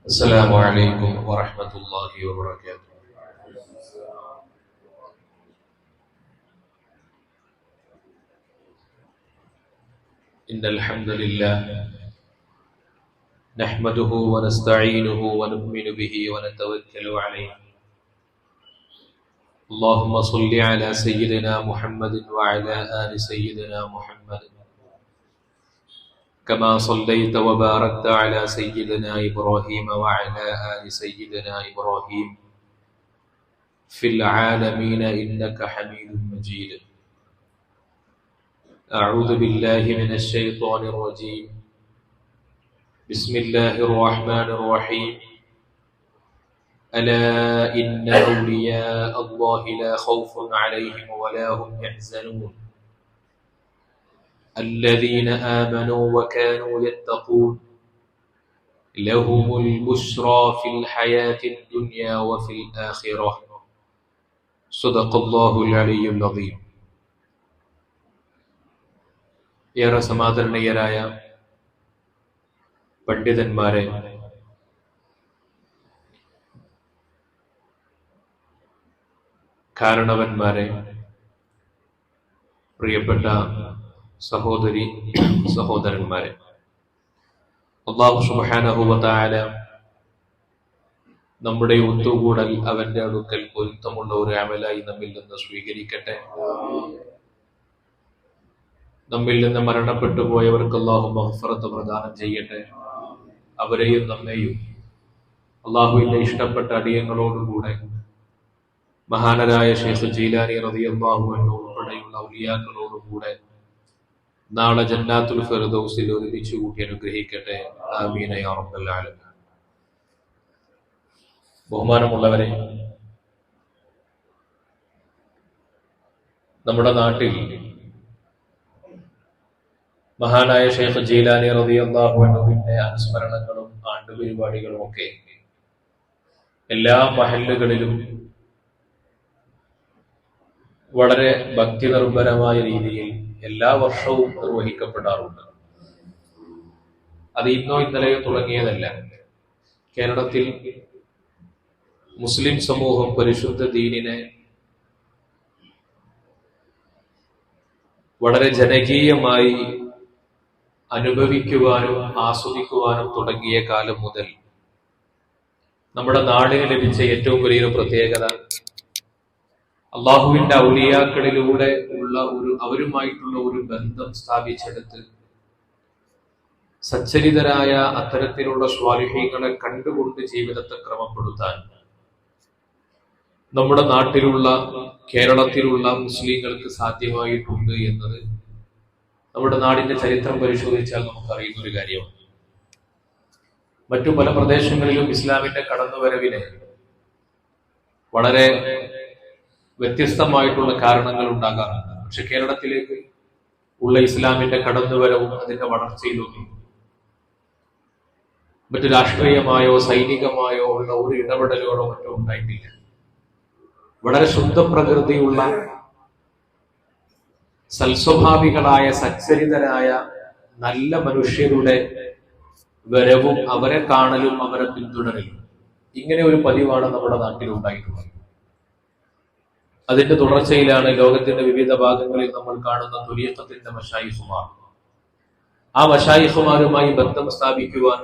السلام عليكم ورحمة الله وبركاته. إن الحمد لله نحمده ونستعينه ونؤمن به ونتوكل عليه. اللهم صل على سيدنا محمد وعلى آل سيدنا محمد كما صليت وباركت على سيدنا إبراهيم وعلى آل سيدنا إبراهيم في العالمين إنك حميد مجيد. أعوذ بالله من الشيطان الرجيم. بسم الله الرحمن الرحيم. ألا إن أولياء الله لا خوف عليهم ولا هم يحزنون الذين آمنوا وكانوا يتقون لهم البشرى في الحياة الدنيا وفي الآخرة. صدق الله العلي العظيم. ഏറെ സമാദരണീയരായ പണ്ഡിതന്മാരെ, കാരണവന്മാരെ, പ്രിയപ്പെട്ട സഹോദരി സഹോദരന്മാരെ, അല്ലാഹു സുബ്ഹാനഹു വ തആല നമ്മുടെ ഒത്തുകൂടൽ അവന്റെ അടുക്കൽ പൊരുത്തമുള്ള ഒരു അമലായി നമ്മിൽ നിന്ന് സ്വീകരിക്കട്ടെ. നമ്മിൽ നിന്ന് മരണപ്പെട്ടു പോയവർക്ക് അല്ലാഹു മഗ്ഫിറത്ത് പ്രദാനം ചെയ്യട്ടെ. അവരെയും നമ്മെയും അല്ലാഹുവിന്റെ ഇഷ്ടപ്പെട്ട അടിയങ്ങളോടുകൂടെ മഹാനരായ ശൈഖ് ജീലാനി റളിയല്ലാഹു അൻഹു ഉൾപ്പെടെയുള്ള ഔലിയാക്കളോടുകൂടെ നാളെ ജന്നാത്തുൽ ഫിർദൗസിൽ ഒരുമിച്ച് കൂട്ടി അനുഗ്രഹിക്കട്ടെ. ആമീൻ യാ റബ്ബൽ ആലമീൻ. ബഹുമാനമുള്ളവരെ, നമ്മുടെ നാട്ടിൽ മഹാനായ ശൈഖ് ജീലാനി റളിയല്ലാഹു അൻഹുവിന്റെ അനുസ്മരണങ്ങളും ആണ്ടുപരിപാടികളും ഒക്കെ എല്ലാ മഹല്ലുകളിലും വളരെ ഭക്തി നിർഭരമായ രീതിയിൽ എല്ലാ വർഷവും നിർവഹിക്കപ്പെടാറുണ്ട്. അത് ഇന്നോ ഇന്നലെയോ തുടങ്ങിയതല്ല. കേരളത്തിൽ മുസ്ലിം സമൂഹം പരിശുദ്ധ ദീനിനെ വളരെ ജനകീയമായി അനുഭവിക്കുവാനും ആസ്വദിക്കുവാനും തുടങ്ങിയ കാലം മുതൽ നമ്മുടെ നാടിന് ലഭിച്ച ഏറ്റവും വലിയൊരു പ്രത്യേകത അള്ളാഹുവിന്റെ ഔലിയാക്കളിലൂടെ ഉള്ള അവരുമായിട്ടുള്ള ഒരു ബന്ധം സ്ഥാപിച്ചെടുത്ത് സച്ചരിതരായ അത്തരത്തിലുള്ള സ്വാലിഹീങ്ങളെ കണ്ടുകൊണ്ട് ജീവിതത്തെ ക്രമപ്പെടുത്താൻ നമ്മുടെ നാട്ടിലുള്ള കേരളത്തിലുള്ള മുസ്ലിങ്ങൾക്ക് സാധ്യമായിട്ടുണ്ട് എന്നത് നമ്മുടെ നാടിന്റെ ചരിത്രം പരിശോധിച്ചാൽ നമുക്കറിയുന്ന ഒരു കാര്യമാണ്. മറ്റു പല പ്രദേശങ്ങളിലും ഇസ്ലാമിന്റെ കടന്നുവരവിന് വളരെ വ്യത്യസ്തമായിട്ടുള്ള കാരണങ്ങൾ ഉണ്ടാകാറുണ്ട്. പക്ഷെ കേരളത്തിലേക്ക് ഉള്ള ഇസ്ലാമിന്റെ കടന്നുവരവും അതിന്റെ വളർച്ചയിലൊന്നും മറ്റു രാഷ്ട്രീയമായോ സൈനികമായോ ഉള്ള ഒരു ഇടപെടലുകളോ മറ്റോ ഉണ്ടായിട്ടില്ല. വളരെ ശുദ്ധ പ്രകൃതിയുള്ള സൽസ്വഭാവികളായ സച്ചരിതരായ നല്ല മനുഷ്യരുടെ വരവും അവരെ കാണലും അവരെ പിന്തുടരലും, ഇങ്ങനെ ഒരു പതിവാണ് നമ്മുടെ നാട്ടിൽ ഉണ്ടായിട്ടുള്ളത്. അതിന്റെ തുടർച്ചയിലാണ് ലോകത്തിന്റെ വിവിധ ഭാഗങ്ങളിൽ നമ്മൾ കാണുന്ന തുരീഖത്തിന്റെ മശായിഖുമാർ. ആ മശായിഖുമാരുമായി ബന്ധം സ്ഥാപിക്കുവാൻ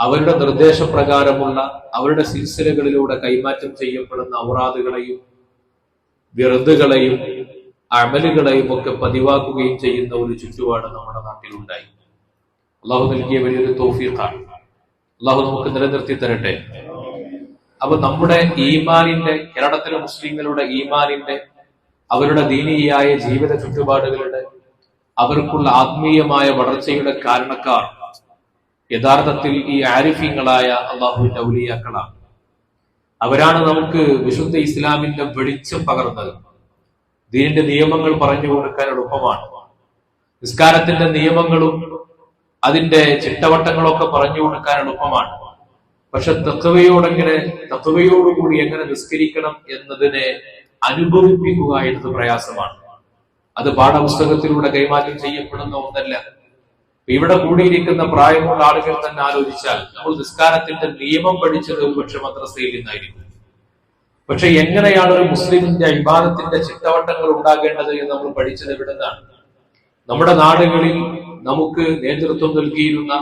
അവരുടെ നിർദ്ദേശപ്രകാരമുള്ള അവരുടെ സിൽസിലകളിലൂടെ കൈമാറ്റം ചെയ്യപ്പെടുന്ന ഔറാദുകളെയും വിറുദുകളെയും അമലുകളെയും ഒക്കെ പതിവാക്കുകയും ചെയ്യുന്ന ഒരു ചുറ്റുപാട് നമ്മുടെ നാട്ടിലുണ്ടായി. അള്ളാഹു നൽകിയ വലിയൊരു തൗഫീഖാണ്. അള്ളാഹു നമുക്ക് നിലനിർത്തി തരട്ടെ. അപ്പൊ നമ്മുടെ ഈമാനിന്റെ, കേരളത്തിലെ മുസ്ലിങ്ങളുടെ ഈമാനിന്റെ, അവരുടെ ദീനീയായ ജീവിത ചുറ്റുപാടുകളുടെ, അവർക്കുള്ള ആത്മീയമായ വളർച്ചയുടെ കാരണക്കാർ യഥാർത്ഥത്തിൽ ഈ ആരിഫീങ്ങളായ അള്ളാഹുവിന്റെ ഔലിയാക്കളാണ്. അവരാണ് നമുക്ക് വിശുദ്ധ ഇസ്ലാമിന്റെ വെളിച്ചം പകർന്നത്. ദീനിന്റെ നിയമങ്ങൾ പറഞ്ഞു കൊടുക്കാൻ എളുപ്പമാണ്. നിസ്കാരത്തിന്റെ നിയമങ്ങളും അതിന്റെ ചിട്ടവട്ടങ്ങളൊക്കെ പറഞ്ഞു കൊടുക്കാൻ എളുപ്പമാണ്. പക്ഷെ തഖ്വയോടുകൂടി എങ്ങനെ നിസ്കരിക്കണം എന്നതിനെ അനുഭവിപ്പിക്കുക എന്നത് പ്രയാസമാണ്. അത് പാഠപുസ്തകത്തിലൂടെ കൈമാറ്റം ചെയ്യപ്പെടുന്ന ഒന്നല്ല. ഇവിടെ കൂടിയിരിക്കുന്ന പ്രായമുള്ള ആളുകൾ തന്നെ ആലോചിച്ചാൽ നമ്മൾ നിസ്കാരത്തിന്റെ നിയമം പഠിച്ചത് ഒരുപക്ഷെ മദ്രസയിൽ നിന്നായിരിക്കും. പക്ഷെ എങ്ങനെയാണ് ഒരു മുസ്ലിമിന്റെ ഇബാദത്തിന്റെ ചിട്ടവട്ടങ്ങൾ ഉണ്ടാകേണ്ടത് എന്ന് നമ്മൾ പഠിച്ചത് എവിടെ നിന്നാണ്? നമ്മുടെ നാടുകളിൽ നമുക്ക് നേതൃത്വം നൽകിയിരുന്ന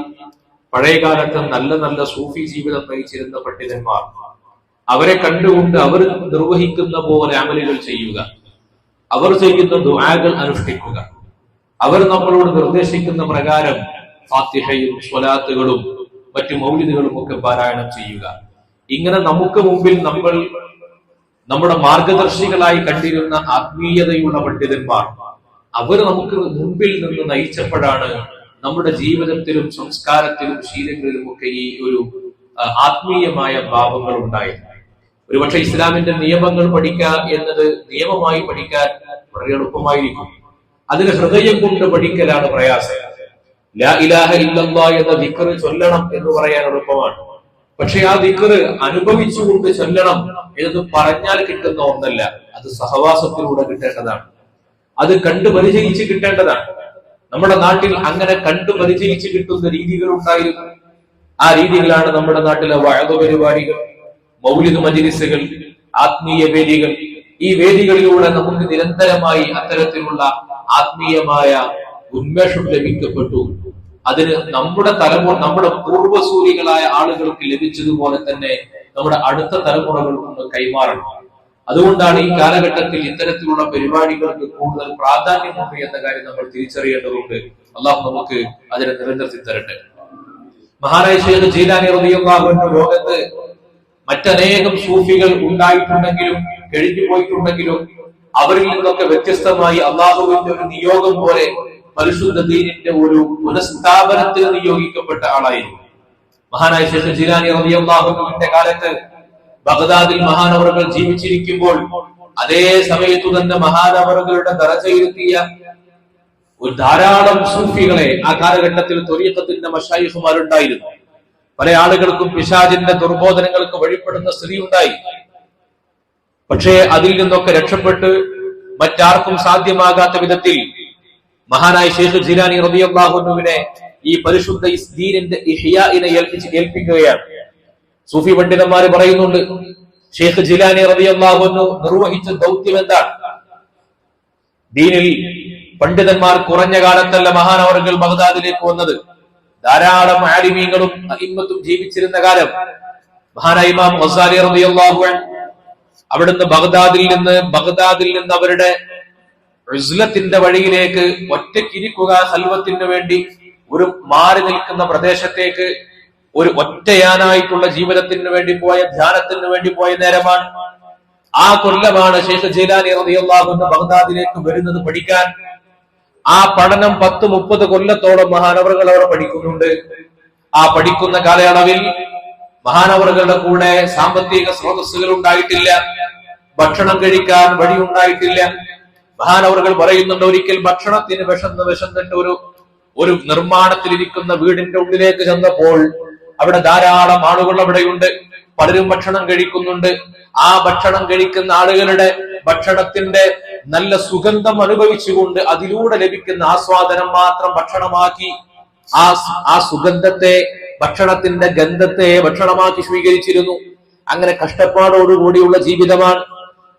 പഴയകാലത്ത് നല്ല നല്ല സൂഫി ജീവിതം നയിച്ചിരുന്ന പണ്ഡിതന്മാർ, അവരെ കണ്ടുകൊണ്ട് അവർ നിർവഹിക്കുന്ന പോലെ അമലുകൾ ചെയ്യുക, അവർ ചെയ്യുന്ന ദുആകൾ അനുഷ്ഠിക്കുക, അവർ നമ്മളോട് നിർദ്ദേശിക്കുന്ന പ്രകാരം ഫാത്തിഹയും സ്വലാത്തുകളും മറ്റു മൗലിദുകളും ഒക്കെ പാരായണം ചെയ്യുക. ഇങ്ങനെ നമുക്ക് മുമ്പിൽ നമ്മൾ നമ്മുടെ മാർഗദർശികളായി കണ്ടിരുന്ന ആത്മീയതയുള്ള പണ്ഡിതന്മാർ, അവർ നമുക്ക് മുമ്പിൽ നിന്ന് നയിച്ചപ്പോഴാണ് നമ്മുടെ ജീവിതത്തിലും സംസ്കാരത്തിലും ശീലങ്ങളിലും ഒക്കെ ഈ ഒരു ആത്മീയമായ ഭാവങ്ങൾ ഉണ്ടായത്. ഒരുപക്ഷെ ഇസ്ലാമിന്റെ നിയമങ്ങൾ പഠിക്കുക എന്നത് നിയമമായി പഠിക്കാൻ വളരെ എളുപ്പമായിരിക്കും. അതിന് ഹൃദയം കൊണ്ട് പഠിക്കലാണ് പ്രയാസം. ലാ ഇലാഹ ഇല്ലല്ലാഹ് എന്ന ദിക്ർ ചൊല്ലണം എന്ന് പറയാൻ എളുപ്പമാണ്. പക്ഷെ ആ ദിക്ർ അനുഭവിച്ചുകൊണ്ട് ചൊല്ലണം എന്നത് പറഞ്ഞാൽ കിട്ടുന്ന ഒന്നല്ല. അത് സഹവാസത്തിലൂടെ കിട്ടേണ്ടതാണ്. അത് കണ്ടു പരിചയിച്ച് കിട്ടേണ്ടതാണ്. നമ്മുടെ നാട്ടിൽ അങ്ങനെ കണ്ടു പരിചയിച്ച് കിട്ടുന്ന രീതികൾ ഉണ്ടായിരുന്നു. ആ രീതികളാണ് നമ്മുടെ നാട്ടിലെ വഅദ് പരിപാടികൾ, മൗലിദ് മജ്ലിസുകൾ, ആത്മീയ വേദികൾ. ഈ വേദികളിലൂടെ നമുക്ക് നിരന്തരമായി അത്തരത്തിലുള്ള ആത്മീയമായ ഉന്മേഷം ലഭിക്കപ്പെട്ടു. അതിന് നമ്മുടെ പൂർവ്വസൂരികളായ ആളുകൾക്ക് ലഭിച്ചതുപോലെ തന്നെ നമ്മുടെ അടുത്ത തലമുറകൾക്കും കൈമാറണം. അതുകൊണ്ടാണ് ഈ കാലഘട്ടത്തിൽ ഇത്തരത്തിലുള്ള പരിപാടികൾക്ക് കൂടുതൽ പ്രാധാന്യമുണ്ട് എന്ന കാര്യം നമ്മൾ തിരിച്ചറിയേണ്ടതുണ്ട്. അള്ളാഹു നമുക്ക് അതിനെ നിലനിർത്തി തരട്ടെ. മഹാനായ ശൈഖ് ജീലാനി റളിയല്ലാഹു അൻഹു ലോകത്ത് മറ്റനേകം സൂഫികൾ ഉണ്ടായിട്ടുണ്ടെങ്കിലും കഴിഞ്ഞു പോയിട്ടുണ്ടെങ്കിലും അവരിൽ നിന്നൊക്കെ വ്യത്യസ്തമായി അള്ളാഹുവിന്റെ ഒരു നിയോഗം പോലെ പരിശുദ്ധ ദീനിന്റെ ഒരു പുനഃസ്ഥാപനത്തിന് നിയോഗിക്കപ്പെട്ട ആളായിരുന്നു മഹാനായ ശൈഖ് ജീലാനി റളിയല്ലാഹു അൻഹുവിന്റെ കാലത്ത്. ബഗ്ദാദിൽ മഹാനവറുകൾ ജീവിച്ചിരിക്കുമ്പോൾ അതേ സമയത്തു തന്നെ മഹാനവറുകളുടെ ദറജയിലെത്തിയ ഒരു ധാരാളം സൂഫികളെ ആ കാലഘട്ടത്തിൽ ത്വരീഖത്തിന്റെ മശായിഖുമാരുണ്ടായിരുന്നു. പല ആളുകൾക്കും പിശാചിന്റെ ദുർബോധനങ്ങൾക്ക് വഴിപ്പെടുന്ന സ്ഥിതി ഉണ്ടായി. പക്ഷേ അതിൽ നിന്നൊക്കെ രക്ഷപ്പെട്ട് മറ്റാർക്കും സാധ്യമാകാത്ത വിധത്തിൽ മഹാനായ ശൈഖ് ജീലാനി റളിയല്ലാഹു അൻഹുവിനെ ഈ പരിശുദ്ധ ദീനിന്റെ ഇഹ്യാഇനെ ഏൽപ്പിക്കുകയാണ്. സൂഫി പണ്ഡിതന്മാര് പറയുന്നുണ്ട്, ശൈഖ് ജീലാനി റളിയല്ലാഹു അൻഹു നിർവഹിച്ച ദൗത്യം എന്താണ്? ദീനിൽ പണ്ഡിതന്മാർ കുറഞ്ഞ കാലത്തല്ല മഹാനവറുകൾ ബഗ്ദാദിലേക്ക് വന്നത്. ധാരാളം ആലിമീങ്ങളും അഇമ്മത്തും ജീവിച്ചിരുന്ന കാലം. മഹാനായ ഇമാം ഗസാലി റളിയല്ലാഹു അൻഹു അവിടുന്ന് ബഗ്ദാദിൽ നിന്ന് അവരുടെ ഉസ്ലത്തിന്റെ വഴിയിലേക്ക് ഒറ്റയ്ക്കിരിക്കുക, ഖൽവത്തിന് വേണ്ടി ഒരു മാറി നിൽക്കുന്ന പ്രദേശത്തേക്ക് ഒരു ഒറ്റയാനായിട്ടുള്ള ജീവിതത്തിന് വേണ്ടി പോയ, ധ്യാനത്തിന് വേണ്ടി പോയ നേരമാണ്. ആ കൊല്ലമാണ് ശൈഖ് ജീലാനി റളിയല്ലാഹു അൻഹു ബഗ്ദാദിലേക്ക് വരുന്നത് പഠിക്കാൻ. ആ പഠനം 10-30 കൊല്ലത്തോളം മഹാനവറുകൾ അവിടെ പഠിക്കുന്നുണ്ട്. ആ പഠിക്കുന്ന കാലയളവിൽ മഹാനവറുകളുടെ കൂടെ സാമ്പത്തിക സ്രോതസ്സുകൾ ഉണ്ടായിട്ടില്ല, ഭക്ഷണം കഴിക്കാൻ വഴിയുണ്ടായിട്ടില്ല. മഹാനവറുകൾ പറയുന്നുണ്ട്, ഒരിക്കൽ ഭക്ഷണത്തിന് വിശന്നിട്ട് ഒരു നിർമ്മാണത്തിലിരിക്കുന്ന വീടിന്റെ ഉള്ളിലേക്ക് ചെന്നപ്പോൾ അവിടെ ധാരാളം ആളുകൾ അവിടെയുണ്ട്. പലരും ഭക്ഷണം കഴിക്കുന്നുണ്ട്. ആ ഭക്ഷണം കഴിക്കുന്ന ആളുകളുടെ ഭക്ഷണത്തിന്റെ നല്ല സുഗന്ധം അനുഭവിച്ചുകൊണ്ട് അതിലൂടെ ലഭിക്കുന്ന ആസ്വാദനം മാത്രം ഭക്ഷണമാക്കി ആ സുഗന്ധത്തെ, ഭക്ഷണത്തിന്റെ ഗന്ധത്തെ ഭക്ഷണമാക്കി സ്വീകരിച്ചിരുന്നു. അങ്ങനെ കഷ്ടപ്പാടോടുകൂടിയുള്ള ജീവിതമാണ്.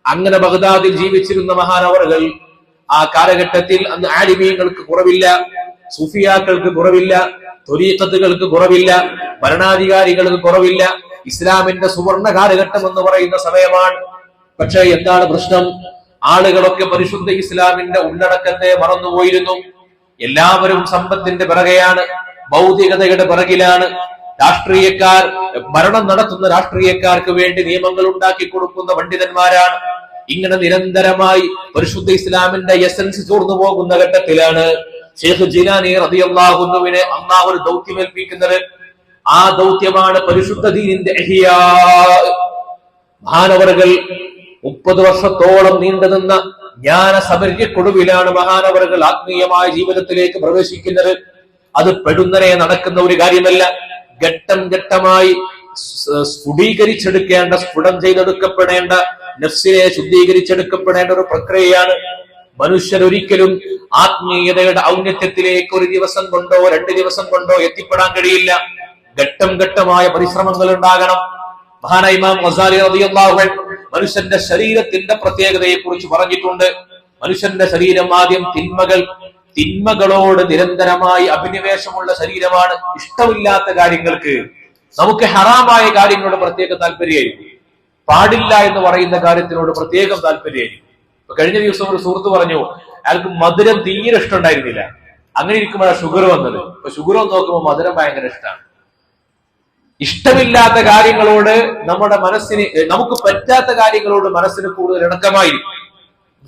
അങ്ങനെ ബഗ്ദാദിൽ ജീവിച്ചിരുന്ന മഹാനവറുകൾ ആ കാലഘട്ടത്തിൽ അന്ന് ആലിമീങ്ങൾക്ക് കുറവില്ല, സൂഫിയാക്കൾക്ക് കുറവില്ല, ത്വരീഖത്തുകൾക്ക് കുറവില്ല, ഭരണാധികാരികൾക്ക് കുറവില്ല. ഇസ്ലാമിന്റെ സുവർണ കാലഘട്ടം എന്ന് പറയുന്ന സമയമാണ്. പക്ഷേ എന്താണ് പ്രശ്നം? ആളുകളൊക്കെ പരിശുദ്ധ ഇസ്ലാമിന്റെ ഉള്ളടക്കത്തെ മറന്നുപോയിരുന്നു. എല്ലാവരും സമ്പത്തിന്റെ പിറകെയാണ്, ഭൗതികതയുടെ പിറകിലാണ്. രാഷ്ട്രീയക്കാർ, ഭരണം നടത്തുന്ന രാഷ്ട്രീയക്കാർക്ക് വേണ്ടി നിയമങ്ങൾ ഉണ്ടാക്കി കൊടുക്കുന്ന പണ്ഡിതന്മാരാണ്. ഇങ്ങനെ നിരന്തരമായി പരിശുദ്ധ ഇസ്ലാമിന്റെ എസൻസ് ചോർന്നു പോകുന്ന ഘട്ടത്തിലാണ് ശൈഖ് ജീലാനി റളിയല്ലാഹു അൻഹുവിനെ അല്ലാഹു ഒരു ദൗത്യമേൽപ്പിക്കുന്നത്. ആ ദൗത്യമാണ് പരിശുദ്ധ ദീനിന്റെ ഇഹ്യാ. മഹാനവറുകൾ 30 വർഷത്തോളം നീണ്ടുനിന്ന ജ്ഞാന സമരക്കൊടുവിലാണ് മഹാനവറുകൾ ആത്മീയമായ ജീവിതത്തിലേക്ക് പ്രവേശിക്കുന്നത്. അത് പെടുന്നനെ നടക്കുന്ന ഒരു കാര്യമല്ല. ഘട്ടം ഘട്ടമായി സ്ഫുടം ചെയ്തെടുക്കപ്പെടേണ്ട, നഫ്സിനെ ശുദ്ധീകരിച്ചെടുക്കപ്പെടേണ്ട ഒരു പ്രക്രിയയാണ്. മനുഷ്യരൊരിക്കലും ആത്മീയതയുടെ ഔന്നത്യത്തിലേക്ക് ഒരു ദിവസം കൊണ്ടോ 2 ദിവസം കൊണ്ടോ എത്തിപ്പെടാൻ കഴിയില്ല. ഘട്ടം ഘട്ടമായ പരിശ്രമങ്ങൾ ഉണ്ടാകണം. മഹാനായ ഇമാം ഗസാലി റളിയല്ലാഹു അൻഹു മനുഷ്യന്റെ ശരീരത്തിന്റെ പ്രത്യേകതയെ കുറിച്ച് പറഞ്ഞിട്ടുണ്ട്. മനുഷ്യന്റെ ശരീരം ആദ്യം തിന്മകളോട് നിരന്തരമായി അഭിനിവേശമുള്ള ശരീരമാണ്. ഇഷ്ടമില്ലാത്ത കാര്യങ്ങൾക്ക്, നമുക്ക് ഹറാമായ കാര്യങ്ങളോട് പ്രത്യേക താല്പര്യമായിരിക്കും. പാടില്ല എന്ന് പറയുന്ന കാര്യത്തിനോട് പ്രത്യേകം താല്പര്യമായിരിക്കും. കഴിഞ്ഞ ദിവസം ഒരു സുഹൃത്ത് പറഞ്ഞു, അയാൾക്ക് മധുരം തീരെ ഇഷ്ടമുണ്ടായിരുന്നില്ല. അങ്ങനെ ഇരിക്കുമ്പോഴാണ് ഷുഗർ വന്നത്. അപ്പൊ ഷുഗർ വന്ന് നോക്കുമ്പോൾ മധുരം ഭയങ്കര ഇഷ്ടമാണ്. ഇഷ്ടമില്ലാത്ത കാര്യങ്ങളോട് നമ്മുടെ മനസ്സിന്, നമുക്ക് പറ്റാത്ത കാര്യങ്ങളോട് മനസ്സിന് കൂടുതൽ ഇണക്കമായിരിക്കും.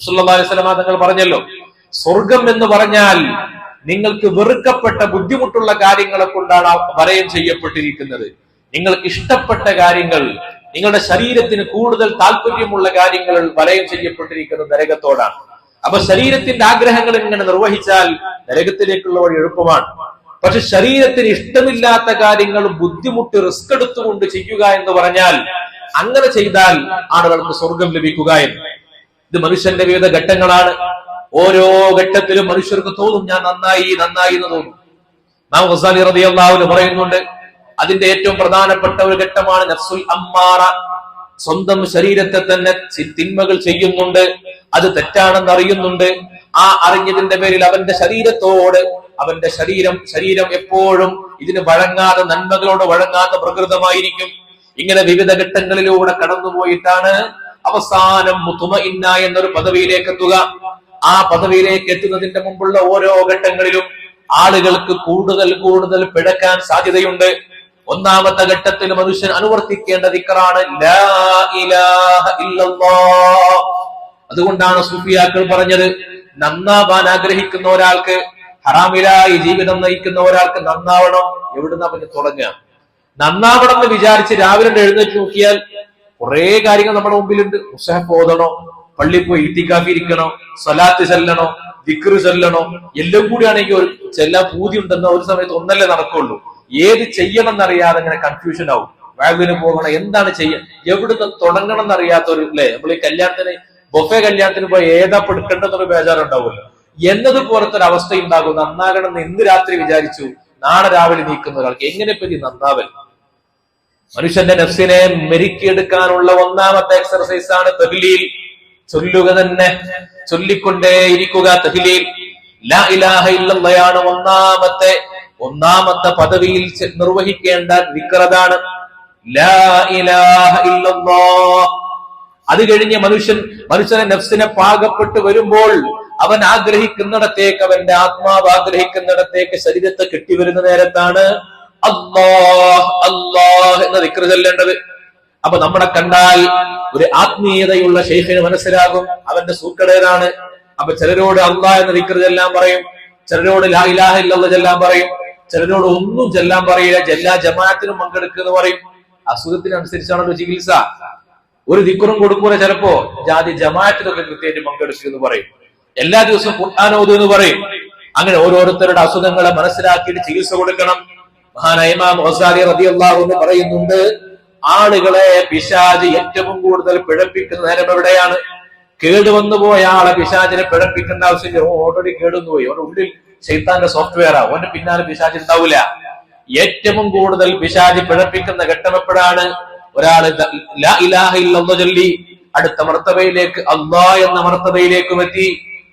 സല്ലല്ലാഹു അലൈഹി വസല്ലം തങ്ങൾ പറഞ്ഞല്ലോ, സ്വർഗം എന്ന് പറഞ്ഞാൽ നിങ്ങൾക്ക് വെറുക്കപ്പെട്ട ബുദ്ധിമുട്ടുള്ള കാര്യങ്ങളെ കൊണ്ടാണ് വലയം ചെയ്യപ്പെട്ടിരിക്കുന്നത്. നിങ്ങൾക്ക് ഇഷ്ടപ്പെട്ട കാര്യങ്ങൾ, നിങ്ങളുടെ ശരീരത്തിന് കൂടുതൽ താല്പര്യമുള്ള കാര്യങ്ങൾ വലയം ചെയ്യപ്പെട്ടിരിക്കുന്നത് നരകത്തോടാണ്. അപ്പൊ ശരീരത്തിന്റെ ആഗ്രഹങ്ങൾ ഇങ്ങനെ നിർവഹിച്ചാൽ നരകത്തിലേക്കുള്ള വഴി എളുപ്പമാണ്. പക്ഷെ ശരീരത്തിന് ഇഷ്ടമില്ലാത്ത കാര്യങ്ങൾ ബുദ്ധിമുട്ട് റിസ്ക് എടുത്തുകൊണ്ട് ചെയ്യുക എന്ന് പറഞ്ഞാൽ, അങ്ങനെ ചെയ്താൽ ആളുകൾക്ക് സ്വർഗം ലഭിക്കുക എന്ന്. ഇത് മനുഷ്യന്റെ വിവിധ ഘട്ടങ്ങളാണ്. ഓരോ ഘട്ടത്തിലും മനുഷ്യർക്ക് തോന്നും ഞാൻ നന്നായി എന്ന് തോന്നും. ഇമാം ഗസാലി റളിയല്ലാഹു അൻഹു പറയുന്നുണ്ട്, അതിന്റെ ഏറ്റവും പ്രധാനപ്പെട്ട ഒരു ഘട്ടമാണ് നഫ്സുൽ അമ്മാറ. സ്വന്തം ശരീരത്തെ തന്നെ തിന്മകൾ ചെയ്യുന്നുണ്ട്, അത് തെറ്റാണെന്ന് അറിയുന്നുണ്ട്. ആ അറിഞ്ഞതിന്റെ പേരിൽ അവന്റെ ശരീരത്തോട്, അവന്റെ ശരീരം എപ്പോഴും ഇതിന് വഴങ്ങാതെ, നന്മകളോട് വഴങ്ങാത്ത പ്രകൃതമായിരിക്കും. ഇങ്ങനെ വിവിധ ഘട്ടങ്ങളിലൂടെ കടന്നുപോയിട്ടാണ് അവസാനം മുത്മഇന്ന എന്നൊരു പദവിയിലേക്ക് എത്തുക. ആ പദവിയിലേക്ക് എത്തുന്നതിന്റെ മുമ്പുള്ള ഓരോ ഘട്ടങ്ങളിലും ആളുകൾക്ക് കൂടുതൽ പിഴക്കാൻ സാധ്യതയുണ്ട്. ഒന്നാമത്തെ ഘട്ടത്തിൽ മനുഷ്യൻ അനുവർത്തിക്കേണ്ട ദിക്റാണ് ലാ ഇലാഹ ഇല്ലല്ലാഹ്. അതുകൊണ്ടാണ് സൂഫിയാക്കൾ പറഞ്ഞത്, നന്നാവാൻ ആഗ്രഹിക്കുന്ന ഒരാൾക്ക്, ഹറാമിലായി ജീവിതം നയിക്കുന്ന ഒരാൾക്ക് നന്നാവണം. എവിടുന്നാ പിന്നെ തുടങ്ങുക? നന്നാവണം എന്ന് വിചാരിച്ച് രാവിലെ എഴുന്നേറ്റ് നോക്കിയാൽ കുറെ കാര്യങ്ങൾ നമ്മുടെ മുമ്പിലുണ്ട്. മുസ്ഹഫ് ഓതണോ, പള്ളിയിൽ പോയി ഇത്തിക്കാഫി ഇരിക്കണോ, സ്വലാത്ത് ചെല്ലണോ, ദിക്ർ ചെല്ലണോ, എല്ലാം കൂടിയാണെങ്കിൽ ഒരു ചെല്ലാൻ പൂതി ഉണ്ടെന്ന ഒരു സമയത്ത് ഒന്നല്ലേ നടക്കുള്ളൂ. ഏത് ചെയ്യണം എന്നറിയാതെ ഇങ്ങനെ കൺഫ്യൂഷൻ ആവും. വാഗിന് പോകണം, എന്താണ് ചെയ്യാൻ, എവിടുന്ന് തുടങ്ങണം എന്നറിയാത്തൊരു, അല്ലെ? നമ്മൾ ഈ കല്യാണത്തിന്, ബൊഫെ കല്യാണത്തിന് പോയി ഏതാ എടുക്കേണ്ടെന്നൊരു ബേജാറുണ്ടാവുമല്ലോ. എന്നതുപോലത്തെ ഒരു അവസ്ഥ ഉണ്ടാകും. നന്നാകണം എന്ന് ഇന്ന് രാത്രി വിചാരിച്ചു, നാളെ രാവിലെ നീക്കുന്ന ഒരാൾക്ക് എങ്ങനെ പറ്റി നന്നാവൽ? മനുഷ്യന്റെ നഫ്സിനെ മെരുക്കിയെടുക്കാനുള്ള ഒന്നാമത്തെ എക്സർസൈസ് ആണ് തഹ്ലീൽ. ചൊല്ലുക തന്നെ, ചൊല്ലിക്കൊണ്ടേ ഇരിക്കുക. തഹ്ലീൽ, ലാ ഇലാഹ ഇല്ലല്ലാഹ് ഒന്നാമത്തെ പദവിയിൽ നിർവഹിക്കേണ്ട ദിക്റതാണ് ലാ ഇലാഹ ഇല്ലല്ലാഹ്. അത് കഴിഞ്ഞ് മനുഷ്യനെ നഫ്സിനെ പാകപ്പെട്ട് വരുമ്പോൾ അവൻ ആഗ്രഹിക്കുന്നിടത്തേക്ക്, അവന്റെ ആത്മാവ് ആഗ്രഹിക്കുന്നിടത്തേക്ക് ശരീരത്തെ കെട്ടിവരുന്ന നേരത്താണ് അല്ലാഹ് അല്ലാഹ് എന്ന ദിക്ർ ചൊല്ലേണ്ടത്. അപ്പൊ നമ്മളെ കണ്ടാൽ ഒരു ആത്മീയതയുള്ള ശൈഖിന് മനസ്സിലാകും അവന്റെ സൂക്കടേതാണ്. അപ്പൊ ചിലരോട് അല്ലാഹ് എന്ന ദിക്ർ ചെല്ലാൻ പറയും, ചിലരോട് ലാ ഇലാഹ ഇല്ലല്ലാഹ് ചെല്ലാൻ പറയും, ചിലരോട് ഒന്നും ചെല്ലാൻ പറയില്ല, എല്ലാ ജമാഅത്തിനും പങ്കെടുക്കുമെന്ന് പറയും. അസുഖത്തിനനുസരിച്ചാണല്ലോ ചികിത്സ. ഒരു ദിക്റും കൊടുക്കൂല, ചിലപ്പോ ജമാഅത്തിനൊക്കെ കൃത്യമായിട്ട് പങ്കെടുക്കുമെന്ന് പറയും. എല്ലാ ദിവസവും ഖുർആൻ ഓതു എന്ന് പറയും. അങ്ങനെ ഓരോരുത്തരുടെ അസുഖങ്ങളെ മനസ്സിലാക്കിയിട്ട് ചികിത്സ കൊടുക്കണം. മഹാനായ ഇമാം ഗസാലി റളിയല്ലാഹു അൻഹു പറയുന്നുണ്ട്, ആളുകളെ പിശാച് ഏറ്റവും കൂടുതൽ പിഴപ്പിക്കുന്ന നേരം എവിടെയാണ്? കേടുവന്നു പോയ ആളെ പിശാചിനെ പിഴപ്പിക്കേണ്ട ആവശ്യമില്ല. ഓൾറെഡി കേടുവന്നു പോയി, അവരുടെ ഉള്ളിൽ ശൈത്താന്റെ സോഫ്റ്റ്വെയറാ, അവന്റെ പിന്നാലെ പിശാച് ഉണ്ടാവില്ല. ഏറ്റവും കൂടുതൽ പിശാച് പിഴപ്പിക്കുന്ന ഘട്ടം എപ്പോഴാണ്? ഒരാള് ലാ ഇലാഹ ഇല്ലല്ലാഹ് ചൊല്ലി അടുത്ത മർത്തബയിലേക്ക്, അല്ലാഹ് എന്ന മർത്തബയിലേക്കും എത്തി.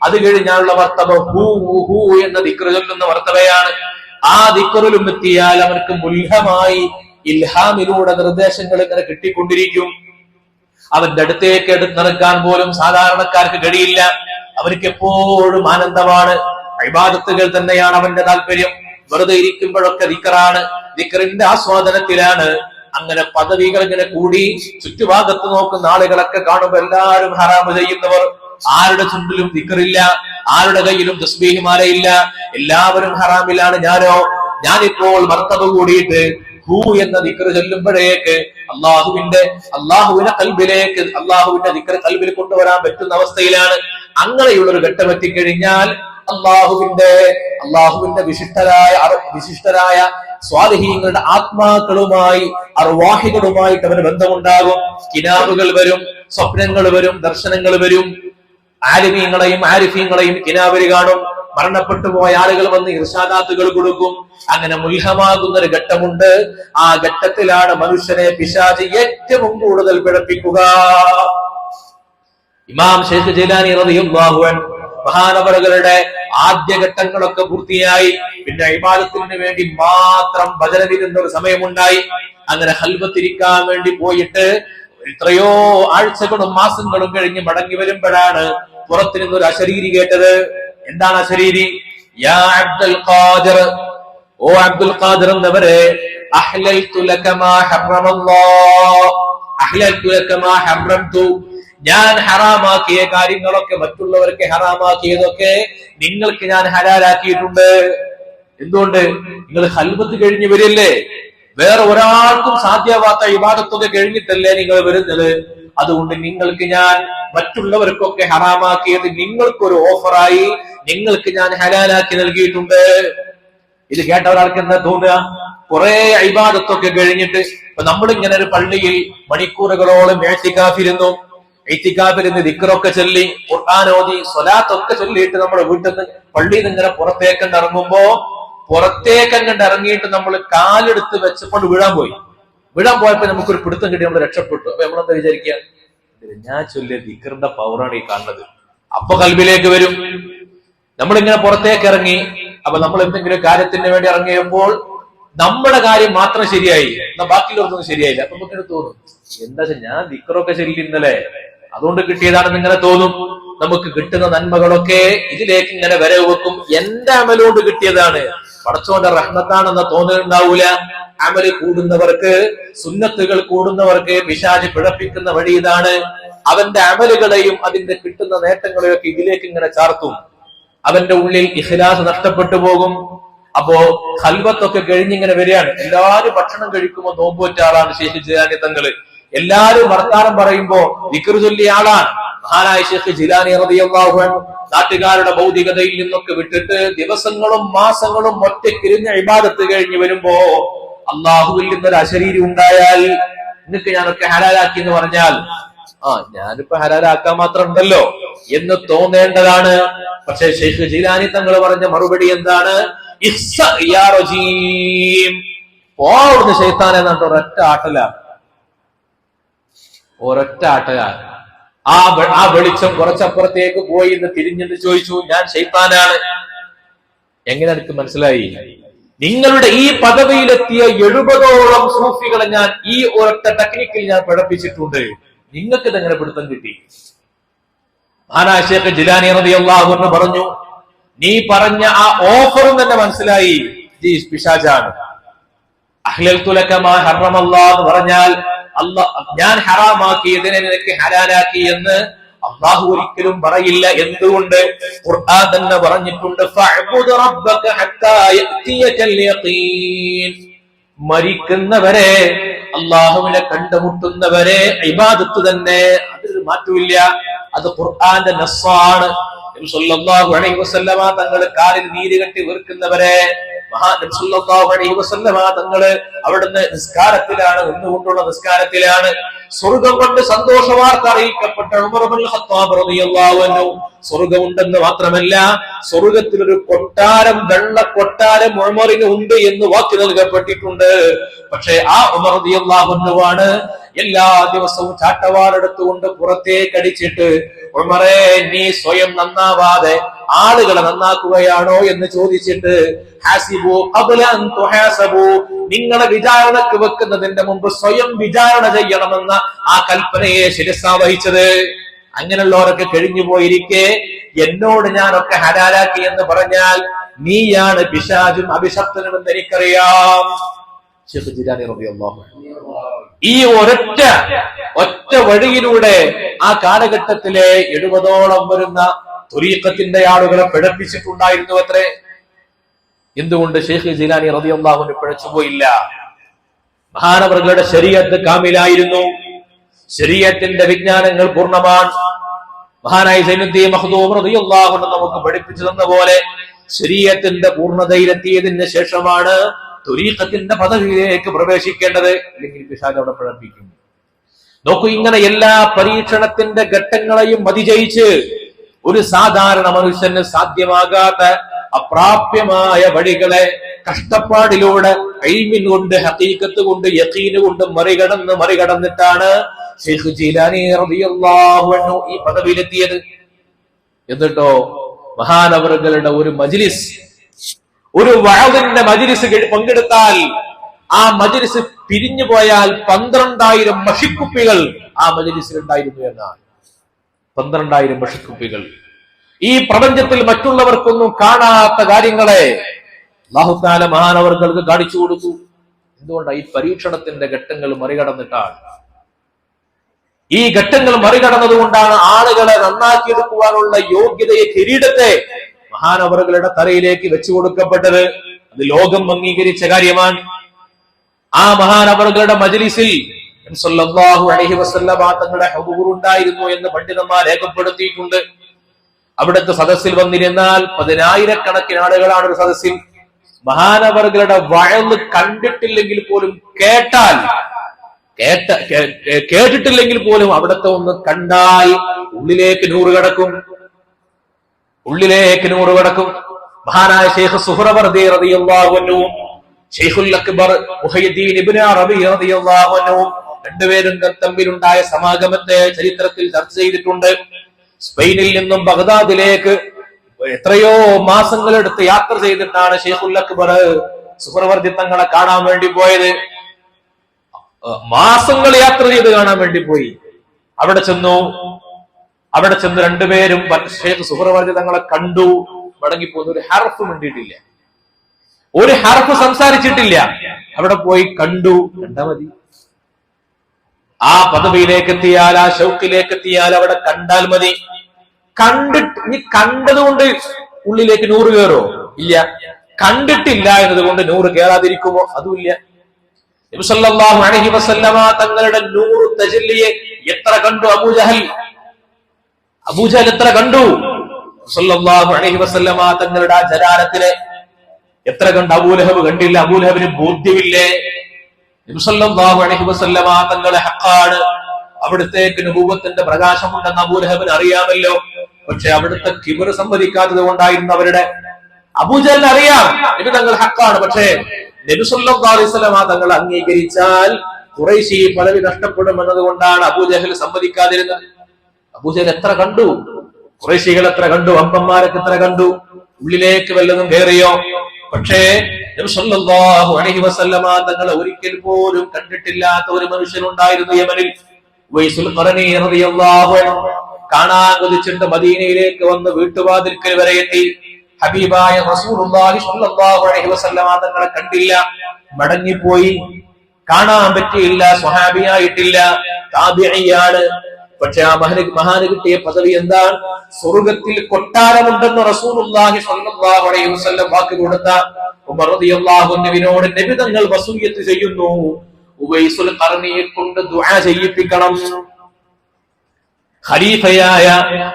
അത് കഴിഞ്ഞാലുള്ള മർത്തബ ഹൂ എന്ന ദിക്ർ ചൊല്ലുന്ന മർത്തബയാണ്. ആ ദിക്റിലും എത്തിയാൽ അവർക്ക് മുൽഹമായി ഇൽഹാമിലൂടെ നിർദ്ദേശങ്ങൾ ഇങ്ങനെ കിട്ടിക്കൊണ്ടിരിക്കും. അവന്റെ അടുത്തേക്ക് നടക്കാൻ പോലും സാധാരണക്കാർക്ക് കഴിയില്ല. അവർക്ക് എപ്പോഴും ആനന്ദമാണ്, ഇബാദത്തുകൾ തന്നെയാണ് അവന്റെ താല്പര്യം. വെറുതെ ഇരിക്കുമ്പോഴൊക്കെ ദിക്റാണ്, ദിക്റിന്റെ ആസ്വാദനത്തിലാണ്. അങ്ങനെ പദവികൾ ഇങ്ങനെ കൂടി ചുറ്റുഭാഗത്ത് നോക്കുന്ന ആളുകളൊക്കെ കാണുമ്പോൾ എല്ലാവരും ഹറാമ് ചെയ്യുന്നവർ. ആരുടെ ചുണ്ടിലും ദിക്റില്ല, ആരുടെ കയ്യിലും തസ്ബീഹ് മാലയില്ല, എല്ലാവരും ഹറാമിലാണ്. ഞാനിപ്പോൾ മർത്തബ കൂടിയിട്ട് ഹൂ എന്ന ദിക്ർ ചൊല്ലുമ്പോഴേക്ക് അള്ളാഹുവിന്റെ കൽബിലേക്ക്, അള്ളാഹുവിന്റെ ദിക്ർ കൽബിൽ കൊണ്ടുവരാൻ പറ്റുന്ന അവസ്ഥയിലാണ്. അങ്ങനെയുള്ള ഒരു ഘട്ടം എത്തിക്കഴിഞ്ഞാൽ അള്ളാഹുവിന്റെ വിശിഷ്ടരായ സ്വാലിഹീങ്ങളുടെ ആത്മാക്കളുമായി, അർവാഹികളുമായിട്ട് അവന് ബന്ധമുണ്ടാകും. കിനാബുകൾ വരും, സ്വപ്നങ്ങൾ വരും, ദർശനങ്ങൾ വരും. ആലിമീങ്ങളെയും ആരിഫീങ്ങളെയും കിനാവരി കാണും. മരണപ്പെട്ടു പോയ ആളുകൾ വന്ന് ഇർഷാദാത്തുകൾ കൊടുക്കും. അങ്ങനെ മുൽഹമാകുന്ന ഒരു ഘട്ടമുണ്ട്. ആ ഘട്ടത്തിലാണ് മനുഷ്യനെ പിശാച് ഏറ്റവും കൂടുതൽ പിഴപ്പിക്കുക. ഇമാം ശൈഖ് ജിലാനി റളിയല്ലാഹു അൻഹു മഹാനവറുകളുടെ ആദ്യഘട്ടങ്ങളൊക്കെ പൂർത്തിയായി. പിന്നെ ഇബാദത്തിന് വേണ്ടി മാത്രം ഭജനമിരുന്ന ഒരു സമയമുണ്ടായി. അങ്ങനെ ഖൽവത്തിരിക്കാൻ വേണ്ടി പോയിട്ട് എത്രയോ ആഴ്ചകളും മാസങ്ങളും കഴിഞ്ഞ് മടങ്ങി വരുമ്പോഴാണ് പുറത്തിരുന്ന് ഒരു അശരീരി കേട്ടത്. എന്താണ് അശരീരി? യാ അബ്ദുൽ ഖാദിർ, ഓ അബ്ദുൽ ഖാദിർ എന്നവരെ, അഹ്ലൽതു ലക മാ ഹറമല്ലാഹ്, അഹ്ലൽതു ലക മാ ഹറംതു, ഞാൻ ഹറാമാക്കിയ കാര്യങ്ങളൊക്കെ, മറ്റുള്ളവർക്ക് ഹറാമാക്കിയതൊക്കെ നിങ്ങൾക്ക് ഞാൻ ഹലാലാക്കിയിട്ടുണ്ട്. എന്തുകൊണ്ട്? നിങ്ങൾ ഖൽവത്ത് കഴിഞ്ഞ് വരില്ലേ, വേറെ ഒരാൾക്കും സാധ്യമാവാത്ത ഇബാദത്തൊക്കെ കഴിഞ്ഞിട്ടല്ലേ നിങ്ങൾ വരുന്നത്. അതുകൊണ്ട് നിങ്ങൾക്ക് ഞാൻ മറ്റുള്ളവർക്കൊക്കെ ഹറാമാക്കിയത് നിങ്ങൾക്കൊരു ഓഫറായി നിങ്ങൾക്ക് ഞാൻ ഹലാലാക്കി നൽകിയിട്ടുണ്ട്. ഇത് കേട്ട ഒരാൾക്ക് എന്താ തോന്നുക? കുറെ ഇബാദത്തൊക്കെ കഴിഞ്ഞിട്ട് ഇപ്പൊ നമ്മളിങ്ങനെ ഒരു പള്ളിയിൽ മണിക്കൂറുകളോളം ഇഅ്തികാഫിരുന്നു, ഇഅ്തികാഫിരുന്ന് ദിക്റൊക്കെ ചൊല്ലി ഖുർആൻ ഓതി സ്വലാത്തൊക്കെ ചൊല്ലിയിട്ട് നമ്മുടെ വീട്ടിൽ നിന്ന് പള്ളിയിൽ നിന്ന് ഇങ്ങനെ പുറത്തേക്ക് ഇറങ്ങുമ്പോ ഇറങ്ങിയിട്ട് നമ്മൾ കാലെടുത്ത് വെച്ചപ്പോൾ വീഴാൻ പോയപ്പോ നമുക്കൊരു പിടുത്തം കിട്ടി, നമ്മൾ രക്ഷപ്പെട്ടു. അപ്പൊ നമ്മളെന്താ വിചാരിക്കുക? ഞാൻ ചൊല്ലിയ ദിക്റിന്റെ പവറാണ് ഈ കാണുന്നത്. അപ്പൊ കൽബിലേക്ക് വരും. നമ്മളിങ്ങനെ പുറത്തേക്ക് ഇറങ്ങി, അപ്പൊ നമ്മൾ എന്തെങ്കിലും കാര്യത്തിന് വേണ്ടി ഇറങ്ങിയപ്പോൾ നമ്മുടെ കാര്യം മാത്രം ശരിയായി, എന്നാ ബാക്കിയുള്ളവർക്കൊന്നും ശരിയായില്ല. അപ്പൊ നമുക്കിങ്ങനെ തോന്നും, എന്താ ഞാൻ ദിക്റൊക്കെ ചൊല്ലി ഇന്നലെ, അതുകൊണ്ട് കിട്ടിയതാണെന്ന് ഇങ്ങനെ തോന്നും. നമുക്ക് കിട്ടുന്ന നന്മകളൊക്കെ ഇതിലേക്ക് ഇങ്ങനെ വരവ് വെക്കും. എന്റെ അമലുകൊണ്ട് കിട്ടിയതാണ്, പടച്ചോന്റെ റഹ്മത്താണെന്ന തോന്നലുണ്ടാവൂല. അമല് കൂടുന്നവർക്ക്, സുന്നത്തുകൾ കൂടുന്നവർക്ക് പിശാച് പിഴപ്പിക്കുന്ന വഴി ഇതാണ്. അവന്റെ അമലുകളെയും അതിന്റെ കിട്ടുന്ന നേട്ടങ്ങളെയും ഒക്കെ ഇതിലേക്ക് ഇങ്ങനെ ചാർത്തും. അവന്റെ ഉള്ളിൽ ഇഖ്ലാസ് നഷ്ടപ്പെട്ടു പോകും. അപ്പോ ഖൽവത്തൊക്കെ കഴിഞ്ഞിങ്ങനെ വരികയാണ്. എല്ലാരും ഭക്ഷണം കഴിക്കുമ്പോ നോമ്പുവറ്റ ആളാണ് ശൈഖ് ജിലാനി തങ്ങള്. എല്ലാരും വർത്താനം പറയുമ്പോ ദിക്ർ ചൊല്ലിയ ആളാണ് മഹാനായ ശൈഖ് ജിലാനി റളിയല്ലാഹു അൻഹു. നാട്ടുകാരുടെ ഭൗതികതയിൽ നിന്നൊക്കെ വിട്ടിട്ട് ദിവസങ്ങളും മാസങ്ങളും ഒറ്റക്കിരുന്ന ഇബാദത്ത് കഴിഞ്ഞ് വരുമ്പോ അള്ളാഹുവിൽ നിന്നൊരു അശരീരി ഉണ്ടായാൽ, നിങ്ങൾക്ക് ഞാനൊക്കെ ഹലാലാക്കി എന്ന് പറഞ്ഞാൽ, ഞാനിപ്പോ ഹലാലാക്കാൻ മാത്രം ഉണ്ടല്ലോ എന്ന് തോന്നേണ്ടതാണ്. പക്ഷെ ശൈഖ് ജിലാനി തങ്ങൾ പറഞ്ഞ മറുപടി എന്താണ്? ഓടുന്ന ശൈത്താനെ എന്നിട്ട് ഒരൊറ്റ ആട്ടലാണ്. ആ വെളിച്ചം കുറച്ചപ്പുറത്തേക്ക് പോയി എന്ന് തിരിഞ്ഞെന്ന് ചോദിച്ചു, ഞാൻ ശൈത്താനാണ്. എങ്ങനെ എനിക്ക് മനസ്സിലായി? നിങ്ങളുടെ ഈ പദവിയിലെത്തിയ 70ഓളം സൂഫികളെ ഞാൻ ഈ ഒരൊറ്റ ടെക്നിക്കിൽ ഞാൻ പഠിപ്പിച്ചിട്ടുണ്ട്. നിങ്ങൾക്ക് ഇതെങ്ങനെ പിടുത്തം കിട്ടി? മഹാനായ ശൈഖ് ജിലാനി റളിയല്ലാഹു അൻഹു പറഞ്ഞു, നീ പറഞ്ഞ ആ ഓഫറും തന്നെ മനസ്സിലായി, പിശാചാണ്. അഹ്ലൽതു ലക മാ ഹറമല്ലാഹ് എന്ന് പറഞ്ഞാൽ ഞാൻ ഹറാമാക്കിയതിനെ നിനക്ക് ഹലാലാക്കി എന്ന് അല്ലാഹു ഒരിക്കലും പറയില്ല. എന്തുകൊണ്ട്? ഖുർആൻ തന്നെ പറഞ്ഞിട്ടുണ്ട്, ഫഅ്ബുദ് റബ്ബക ഹത്താ യഅതിയകൽ യഖീൻ. മരിക്കുന്നവരെ, അല്ലാഹുവിനെ കണ്ടുമുട്ടുന്നവരെ ഇബാദത്ത് തന്നെ, അതിൽ മാറ്റമില്ല. അത് ഖുർആന്റെ നസ്സാണ്. നബി സല്ലല്ലാഹു അലൈഹി വസല്ലമ തങ്ങൾ കാലിൽ നീര് കെട്ടി വീർക്കുന്നവരെ, നബി സല്ലല്ലാഹു അലൈഹി വസല്ലമ തങ്ങള് അവിടുന്ന് നിസ്കാരത്തിലാണ്, നിന്നുകൊണ്ടുള്ള നിസ്കാരത്തിലാണ്. സ്വർഗം കൊണ്ട് സന്തോഷ വാർത്ത അറിയിക്കപ്പെട്ട ഉമർ ഇബ്നുൽ ഖത്താബ് റളിയല്ലാഹു അൻഹു സ്വർഗമുണ്ടെന്ന് മാത്രമല്ല, സ്വർഗത്തിലൊരു കൊട്ടാരം, വെള്ള കൊട്ടാരം ഉമറിന് ഉണ്ട് എന്ന് വാക്ക് നൽകപ്പെട്ടിട്ടുണ്ട്. പക്ഷെ ആ ഉമർ റളിയല്ലാഹു അൻഹുവാണ് എല്ലാ ദിവസവും ചാട്ടവാറെടുത്തുകൊണ്ട് പുറത്തേക്ക് അടിച്ചിട്ട്, ഉമറേ, നീ സ്വയം നന്നാവാതെ ആളുകളെ നന്നാക്കുകയാണോ എന്ന് ചോദിച്ചിട്ട്, ഹാസിബു ഖബ്ല അൻ തുഹാസബു, നിങ്ങളെ വിചാരണക്ക് വെക്കുന്നതിന്റെ മുമ്പ് സ്വയം വിചാരണ ചെയ്യണമെന്ന ആ കൽപ്പനയെ ശിരസാ വഹിച്ചത്. അങ്ങനെയുള്ളവരൊക്കെ കഴിഞ്ഞു പോയിരിക്കെ എന്നോട് ഞാനൊക്കെ ഹലാലാക്കി എന്ന് പറഞ്ഞാൽ നീയാണ് പിശാചും അഭിശപ്തനുമെന്ന് എനിക്കറിയാം. ശൈഖ് ജിലാനി റളിയല്ലാഹു അൻഹു ഈ ഒറ്റ വഴിയിലൂടെ ആ കാലഘട്ടത്തിലെ 70ഓളം വരുന്ന തുരീഖത്തിന്റെ ആളുകളെ പിഴപ്പിച്ചിട്ടുണ്ടായിരുന്നു അത്രേ. എന്തുകൊണ്ട് ശൈഖ് ജിലാനി റളിയല്ലാഹു അൻഹു പിഴച്ചുപോയില്ല? മഹാനവറുകളുടെ ശരീഅത്ത് കാമിലായിരുന്നു, ശരീഅത്തിന്റെ വിജ്ഞാനങ്ങൾ പൂർണ്ണമാണ്. മഹാനായ സൈനുദ്ദീൻ മഖ്ദൂം റളിയല്ലാഹു അൻഹു നമുക്ക് പഠിപ്പിച്ചു തന്ന പോലെ ശരീഅത്തിന്റെ പൂർണ്ണതയിലെത്തിയതിന് ശേഷമാണ് തുരീഖത്തിന്റെ പദവിയിലേക്ക് പ്രവേശിക്കേണ്ടത്. അല്ലെങ്കിൽ പിശാച് അവിടെ പിഴപ്പിക്കും. നോക്കൂ, ഇങ്ങനെ എല്ലാ പരീക്ഷണത്തിന്റെ ഘട്ടങ്ങളെയും അതിജയിച്ച് ഒരു സാധാരണ മനുഷ്യന് സാധ്യമാകാത്ത അപ്രാപ്യമായ വഴികളെ കഷ്ടപ്പാടിലൂടെ ഇൽമിൻ കൊണ്ട്, ഹഖീഖത്ത് കൊണ്ട്, യഖീൻ കൊണ്ട് മറികടന്നിട്ടാണ് ശൈഖ് ജീലാനി റളിയല്ലാഹു അൻഹു ഈ പദവിയിലെത്തിയത്. എന്നിട്ടോ മഹാനവറുകളുടെ ഒരു മജ്ലിസ്, ഒരു വഅദിന്റെ മജ്ലിസ് പങ്കെടുത്താൽ ആ മജ്ലിസ് പിരിഞ്ഞു പോയാൽ 12,000 മഷിക്കുപ്പികൾ ആ മജ്ലിസിൽ ഉണ്ടായിരുന്നു എന്നാണ്. 12,000 മഷിക്കുപ്പികൾ. ഈ പ്രപഞ്ചത്തിൽ മറ്റുള്ളവർക്കൊന്നും കാണാത്ത കാര്യങ്ങളെ അല്ലാഹു തആല മഹാനവറുകൾക്ക് കാണിച്ചു കൊടുത്തു. എന്തുകൊണ്ടാണ്? ഈ പരീക്ഷണത്തിന്റെ ഘട്ടങ്ങൾ മറികടന്നിട്ടാണ്. ഈ ഘട്ടങ്ങൾ മറികടന്നത് കൊണ്ടാണ് ആളുകളെ നന്നാക്കിയെടുക്കുവാനുള്ള യോഗ്യതയെ, കിരീടത്തെ മഹാനവറുകളുടെ തലയിലേക്ക് വെച്ചു കൊടുക്കപ്പെട്ടത്. അത് ലോകം അംഗീകരിച്ച കാര്യമാണ്. ആ മഹാനവറുകളുടെ മജ്ലിസിൽ സല്ലല്ലാഹു അലൈഹി വസല്ലമ തങ്ങളുടെ ഹുദൂർ ഉണ്ടായിരുന്നു എന്ന് പണ്ഡിതന്മാർ രേഖപ്പെടുത്തിയിട്ടുണ്ട്. അവിടുത്തെ സദസ്സിൽ വന്നിരുന്നാൽ 10,000-കണക്കിന് ആളുകളാണ് ഒരു സദസ്സിൽ. മഹാനവറുകളുടെ വഅദ് കണ്ടിട്ടില്ലെങ്കിൽ പോലും കേട്ടിട്ടില്ലെങ്കിൽ പോലും അവിടുത്തെ ഒന്ന് കണ്ടാൽ ഉള്ളിലേക്ക് നൂറ് കടക്കും. മഹാനായ ശൈഖ് സുഹ്റവർദി റളിയല്ലാഹു അൻഹു, ശൈഖുൽ അക്ബർ മുഹയ്യിദ്ദീൻ ഇബ്നു അറബി റളിയല്ലാഹു അൻഹു രണ്ടുപേരും തമ്മിലുണ്ടായ സമാഗമത്തെ ചരിത്രത്തിൽ ചർച്ച ചെയ്തിട്ടുണ്ട്. സ്പെയിനിൽ നിന്നും ബഗ്ദാദിലേക്ക് എത്രയോ മാസങ്ങളെടുത്ത് യാത്ര ചെയ്തിട്ടാണ് ശൈഖുൽ അക്ബർ സുഹ്റവർദി തങ്ങളെ കാണാൻ വേണ്ടി പോയത്. മാസങ്ങൾ യാത്ര ചെയ്ത് കാണാൻ വേണ്ടി പോയി. അവിടെ ചെന്ന് രണ്ടുപേരും ശൈഖ് സുഹ്റവർദി തങ്ങളെ കണ്ടു, മടങ്ങിപ്പോന്നു. ഒരു ഹർഫ് മിണ്ടിയിട്ടില്ല, ഒരു ഹർഫ് സംസാരിച്ചിട്ടില്ല. അവിടെ പോയി കണ്ടു, കണ്ടാ മതി. ആ പദവിയിലേക്ക് എത്തിയാൽ, ആ ഷൗക്കിലേക്ക് എത്തിയാൽ അവിടെ കണ്ടാൽ മതി. കണ്ടതുകൊണ്ട് ഉള്ളിലേക്ക് 100 കയറോ? ഇല്ല. കണ്ടിട്ടില്ല എന്നതുകൊണ്ട് 100 കയറാതിരിക്കുമോ? അതുമില്ല. നബി സല്ലല്ലാഹു അലൈഹി വസല്ലമ തങ്ങളുടെ 100 തജല്ലിയെ എത്ര കണ്ടു അബൂജഹൽ എത്ര കണ്ടു? സല്ലല്ലാഹു അലൈഹി വസല്ലമ തങ്ങളുടെ ആ ജലാലത്തിലെ എത്ര കണ്ട്? അബൂലഹബ് കണ്ടില്ല. അബൂലഹബിന് ബോധ്യമില്ലേ നബി സല്ലല്ലാഹു അലൈഹി വസല്ലമ തങ്ങളെ ഹഖാണ്, അവിടുത്തേക്ക് നുബുവത്തിന്റെ പ്രകാശമുണ്ടെന്ന് അബൂലഹബിന് അറിയാമല്ലോ. പക്ഷെ അവിടുത്തെ കിബർ സമ്മതിക്കാത്തത് കൊണ്ടായിരുന്നു അവരുടെ. അബൂജഹലിന് അറിയാം നബി തങ്ങൾ ഹഖാണ്, പക്ഷേ നബി സല്ലല്ലാഹു അലൈഹി വസല്ലമ തങ്ങൾ അംഗീകരിച്ചാൽ ഖുറൈശി പദവി നഷ്ടപ്പെടും എന്നതുകൊണ്ടാണ് അബൂജഹൽ സമ്മതിക്കാതിരുന്നത്. അബൂജഹൽ എത്ര കണ്ടു? ഖുറൈശികൾ എത്ര കണ്ടു? അമ്പന്മാരൊക്കെ എത്ര കണ്ടു? ഉള്ളിലേക്ക് വല്ലതും കയറിയോ? പക്ഷേ നബി സല്ലല്ലാഹു അലൈഹി വസല്ലമ തങ്ങളെ ഒരിക്കൽ പോലും കണ്ടിട്ടില്ലാത്ത ഒരു മനുഷ്യനുണ്ടായിരുന്നു യമനിൽ. ഉവൈസുൽ ഖറനി റളിയല്ലാഹു അൻഹു കാണാൻ കൊതിച്ചിട്ട് മദീനയിലേക്ക് വന്ന് വീട്ടുവാതിൽക്കൽ വരെ എത്തി. ഹബീബായ റസൂലുള്ളാഹി സ്വല്ലല്ലാഹു അലൈഹി വസല്ലമ തങ്ങളെ കണ്ടില്ല, മടങ്ങിപ്പോയി. കാണാൻ പറ്റിയില്ല, സ്വഹാബിയായിട്ടില്ല, താബിഈയാണ്. പക്ഷെ ആ മഹാന് കിട്ടിയ പദവി എന്താണ്? സ്വർഗത്തിൽ കൊട്ടാരമുണ്ടെന്ന് റസൂലുള്ളാഹി സ്വല്ലല്ലാഹു അലൈഹി വസല്ലം വാക്ക് കൊടുത്ത ഉമർ റളിയല്ലാഹു അൻഹുവിനോട് നബി തങ്ങൾ വസൂയത്ത് ചെയ്യുന്നു, ഉവൈസുൽ ഖർനിയെ കൊണ്ട് ദുആ ചെയ്യിപ്പിക്കണം. ഖലീഫയായ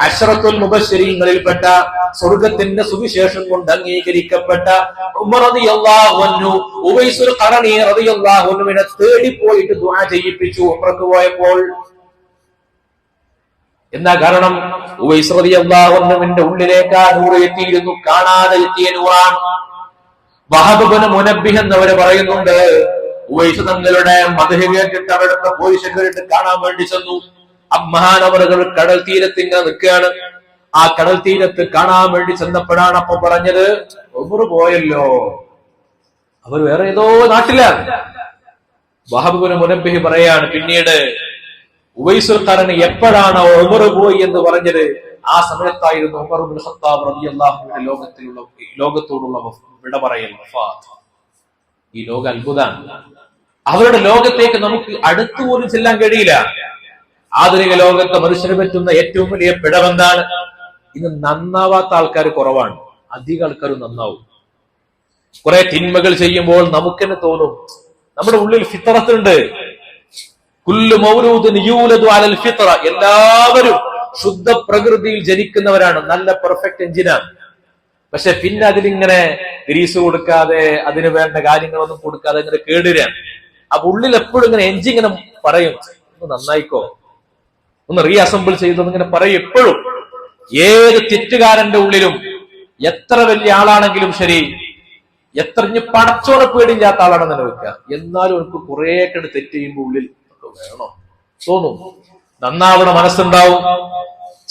അശ്റത്തുൽ മുബശ്ശിരീങ്ങളിൽപ്പെട്ട, സ്വർഗത്തിന്റെ സുവിശേഷം കൊണ്ട് അംഗീകരിക്കപ്പെട്ട ഉമർ റളിയല്ലാഹു അൻഹു ഉവൈസുൽ ഖർനി റളിയല്ലാഹു അൻഹുവിനെ തേടി പോയിട്ട് ദുആ ചെയ്യിപ്പിച്ചു ഉംറക്ക് പോയപ്പോൾ. എന്നാ കാരണം? ഉവൈസ് റളിയല്ലാഹു അൻഹുവിന്റെ ഉള്ളിലേക്ക് ആ നൂറ് എത്തിയിരുന്നു, കാണാതെ എത്തിയ നൂറാണ്. വഹബ് ഇബ്നു മുനബ്ബിഹ് എന്നവര് പറയുന്നുണ്ട്, ഉവൈസ് തങ്ങളുടെ മദ്ഹ് കേട്ടിട്ട് അവിടുത്തെ പോലീസുകാരിട്ട് കാണാൻ വേണ്ടി ചെന്നു. മഹാനവറുകൾ കടൽ തീരത്ത് ഇങ്ങനെ നിൽക്കുകയാണ്. ആ കടൽ തീരത്ത് കാണാൻ വേണ്ടി ചെന്നപ്പോഴാണ് അപ്പൊ പറഞ്ഞത്, ഉമർ പോയല്ലോ, അവർ വേറെ ഏതോ നാട്ടിലാണ്. വഹബ് ഇബ്നു മുനബ്ബിഹ് പറയാണ്, പിന്നീട് ഉവൈസുൽ ഖർനി എപ്പോഴാണ് ഉമർ പോയി എന്ന് പറഞ്ഞത്, ആ സമയത്തായിരുന്നു ഉമർ ഇബ്നുൽ ഖത്താബ് റളിയല്ലാഹു അൻഹു ലോകത്തോടുള്ള വിട പറയൽ, വഫാത്ത്. ഈ ലോക അത്ഭുതമാണ്. അവരുടെ ലോകത്തേക്ക് നമുക്ക് അടുത്തു പോലും ചെല്ലാൻ കഴിയില്ല. ആധുനിക ലോകത്തെ മനുഷ്യന് പറ്റുന്ന ഏറ്റവും വലിയ പിഴവെന്താണ്? ഇന്ന് നന്നാവാത്ത ആൾക്കാർ കുറവാണ്, അധികം ആൾക്കാരും നന്നാവും. കുറെ തിന്മകൾ ചെയ്യുമ്പോൾ നമുക്ക് തന്നെ തോന്നും, നമ്മുടെ ഉള്ളിൽ ഫിത്രത്തുണ്ട്. കുല്ലു മൗലൂദിൻ യൂലദു അലൽ ഫിത്ര, എല്ലാവരും ശുദ്ധ പ്രകൃതിയിൽ ജനിക്കുന്നവരാണ്, നല്ല പെർഫെക്റ്റ് എഞ്ചിനാണ്. പക്ഷെ പിന്നെ അതിലിങ്ങനെ ഗ്രീസ് കൊടുക്കാതെ, അതിന് വേണ്ട കാര്യങ്ങളൊന്നും കൊടുക്കാതെ ഇങ്ങനെ കേടുവരാൻ. അപ്പൊ ഉള്ളിൽ എപ്പോഴും ഇങ്ങനെ എഞ്ചിൻ ഇങ്ങനെ പറയും, ഒന്ന് നന്നായിക്കോ, ഒന്ന് റീഅസംബിൾ ചെയ്തോ, ഇങ്ങനെ പറയും എപ്പോഴും. ഏത് തെറ്റുകാരന്റെ ഉള്ളിലും എത്ര വലിയ ആളാണെങ്കിലും ശരി, എത്ര പടച്ചോനെ പേടിയില്ലാത്ത ആളാണെന്ന് തന്നെ വെക്കുക, എന്നാലും എനിക്ക് കുറെ കണ്ട് തെറ്റ് ചെയ്യുമ്പോൾ ഉള്ളിൽ വേണോ തോന്നും, നന്നാവണ മനസ്സുണ്ടാവും.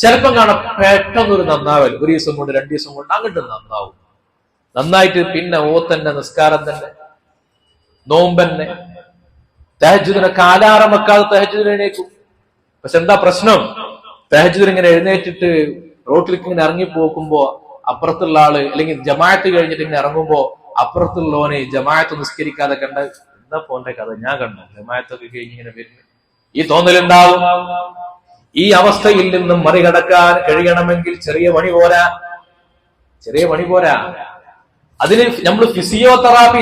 ചിലപ്പം കാണാം പെട്ടെന്നൊരു നന്നാവൽ, ഒരു ദിവസം കൊണ്ട് 2 ദിവസം കൊണ്ട് അങ്ങോട്ട് നന്നാവും. നന്നായിട്ട് പിന്നെ തന്നെ നിസ്കാരം തന്നെ, നോമ്പന്നെ, തഹജ്ജുദിനൊക്കെ അലാറം വെക്കാതെ തഹജ്ജുദിന് എഴുന്നേക്കും. പക്ഷെ എന്താ പ്രശ്നം? തഹജ്ജുദിന് ഇങ്ങനെ എഴുന്നേറ്റിട്ട് റോട്ടിലേക്ക് ഇങ്ങനെ ഇറങ്ങിപ്പോക്കുമ്പോ അപ്പുറത്തുള്ള ആള്, അല്ലെങ്കിൽ ജമാഅത്ത് കഴിഞ്ഞിട്ട് ഇങ്ങനെ ഇറങ്ങുമ്പോ അപ്പുറത്തുള്ളവന് ജമാഅത്ത് നിസ്കരിക്കാതെ കണ്ട എന്താ പോന്റെ കഥ, ഞാൻ കണ്ടു ജമാഅത്തൊക്കെ കഴിഞ്ഞ് ഇങ്ങനെ വരുന്നു, ഈ തോന്നലുണ്ടാവും. ഈ അവസ്ഥയിൽ നിന്നും മറികടക്കാൻ കഴിയണമെങ്കിൽ ചെറിയ പണി പോരാ. അതിന് നമ്മൾ ഫിസിയോതെറാപ്പി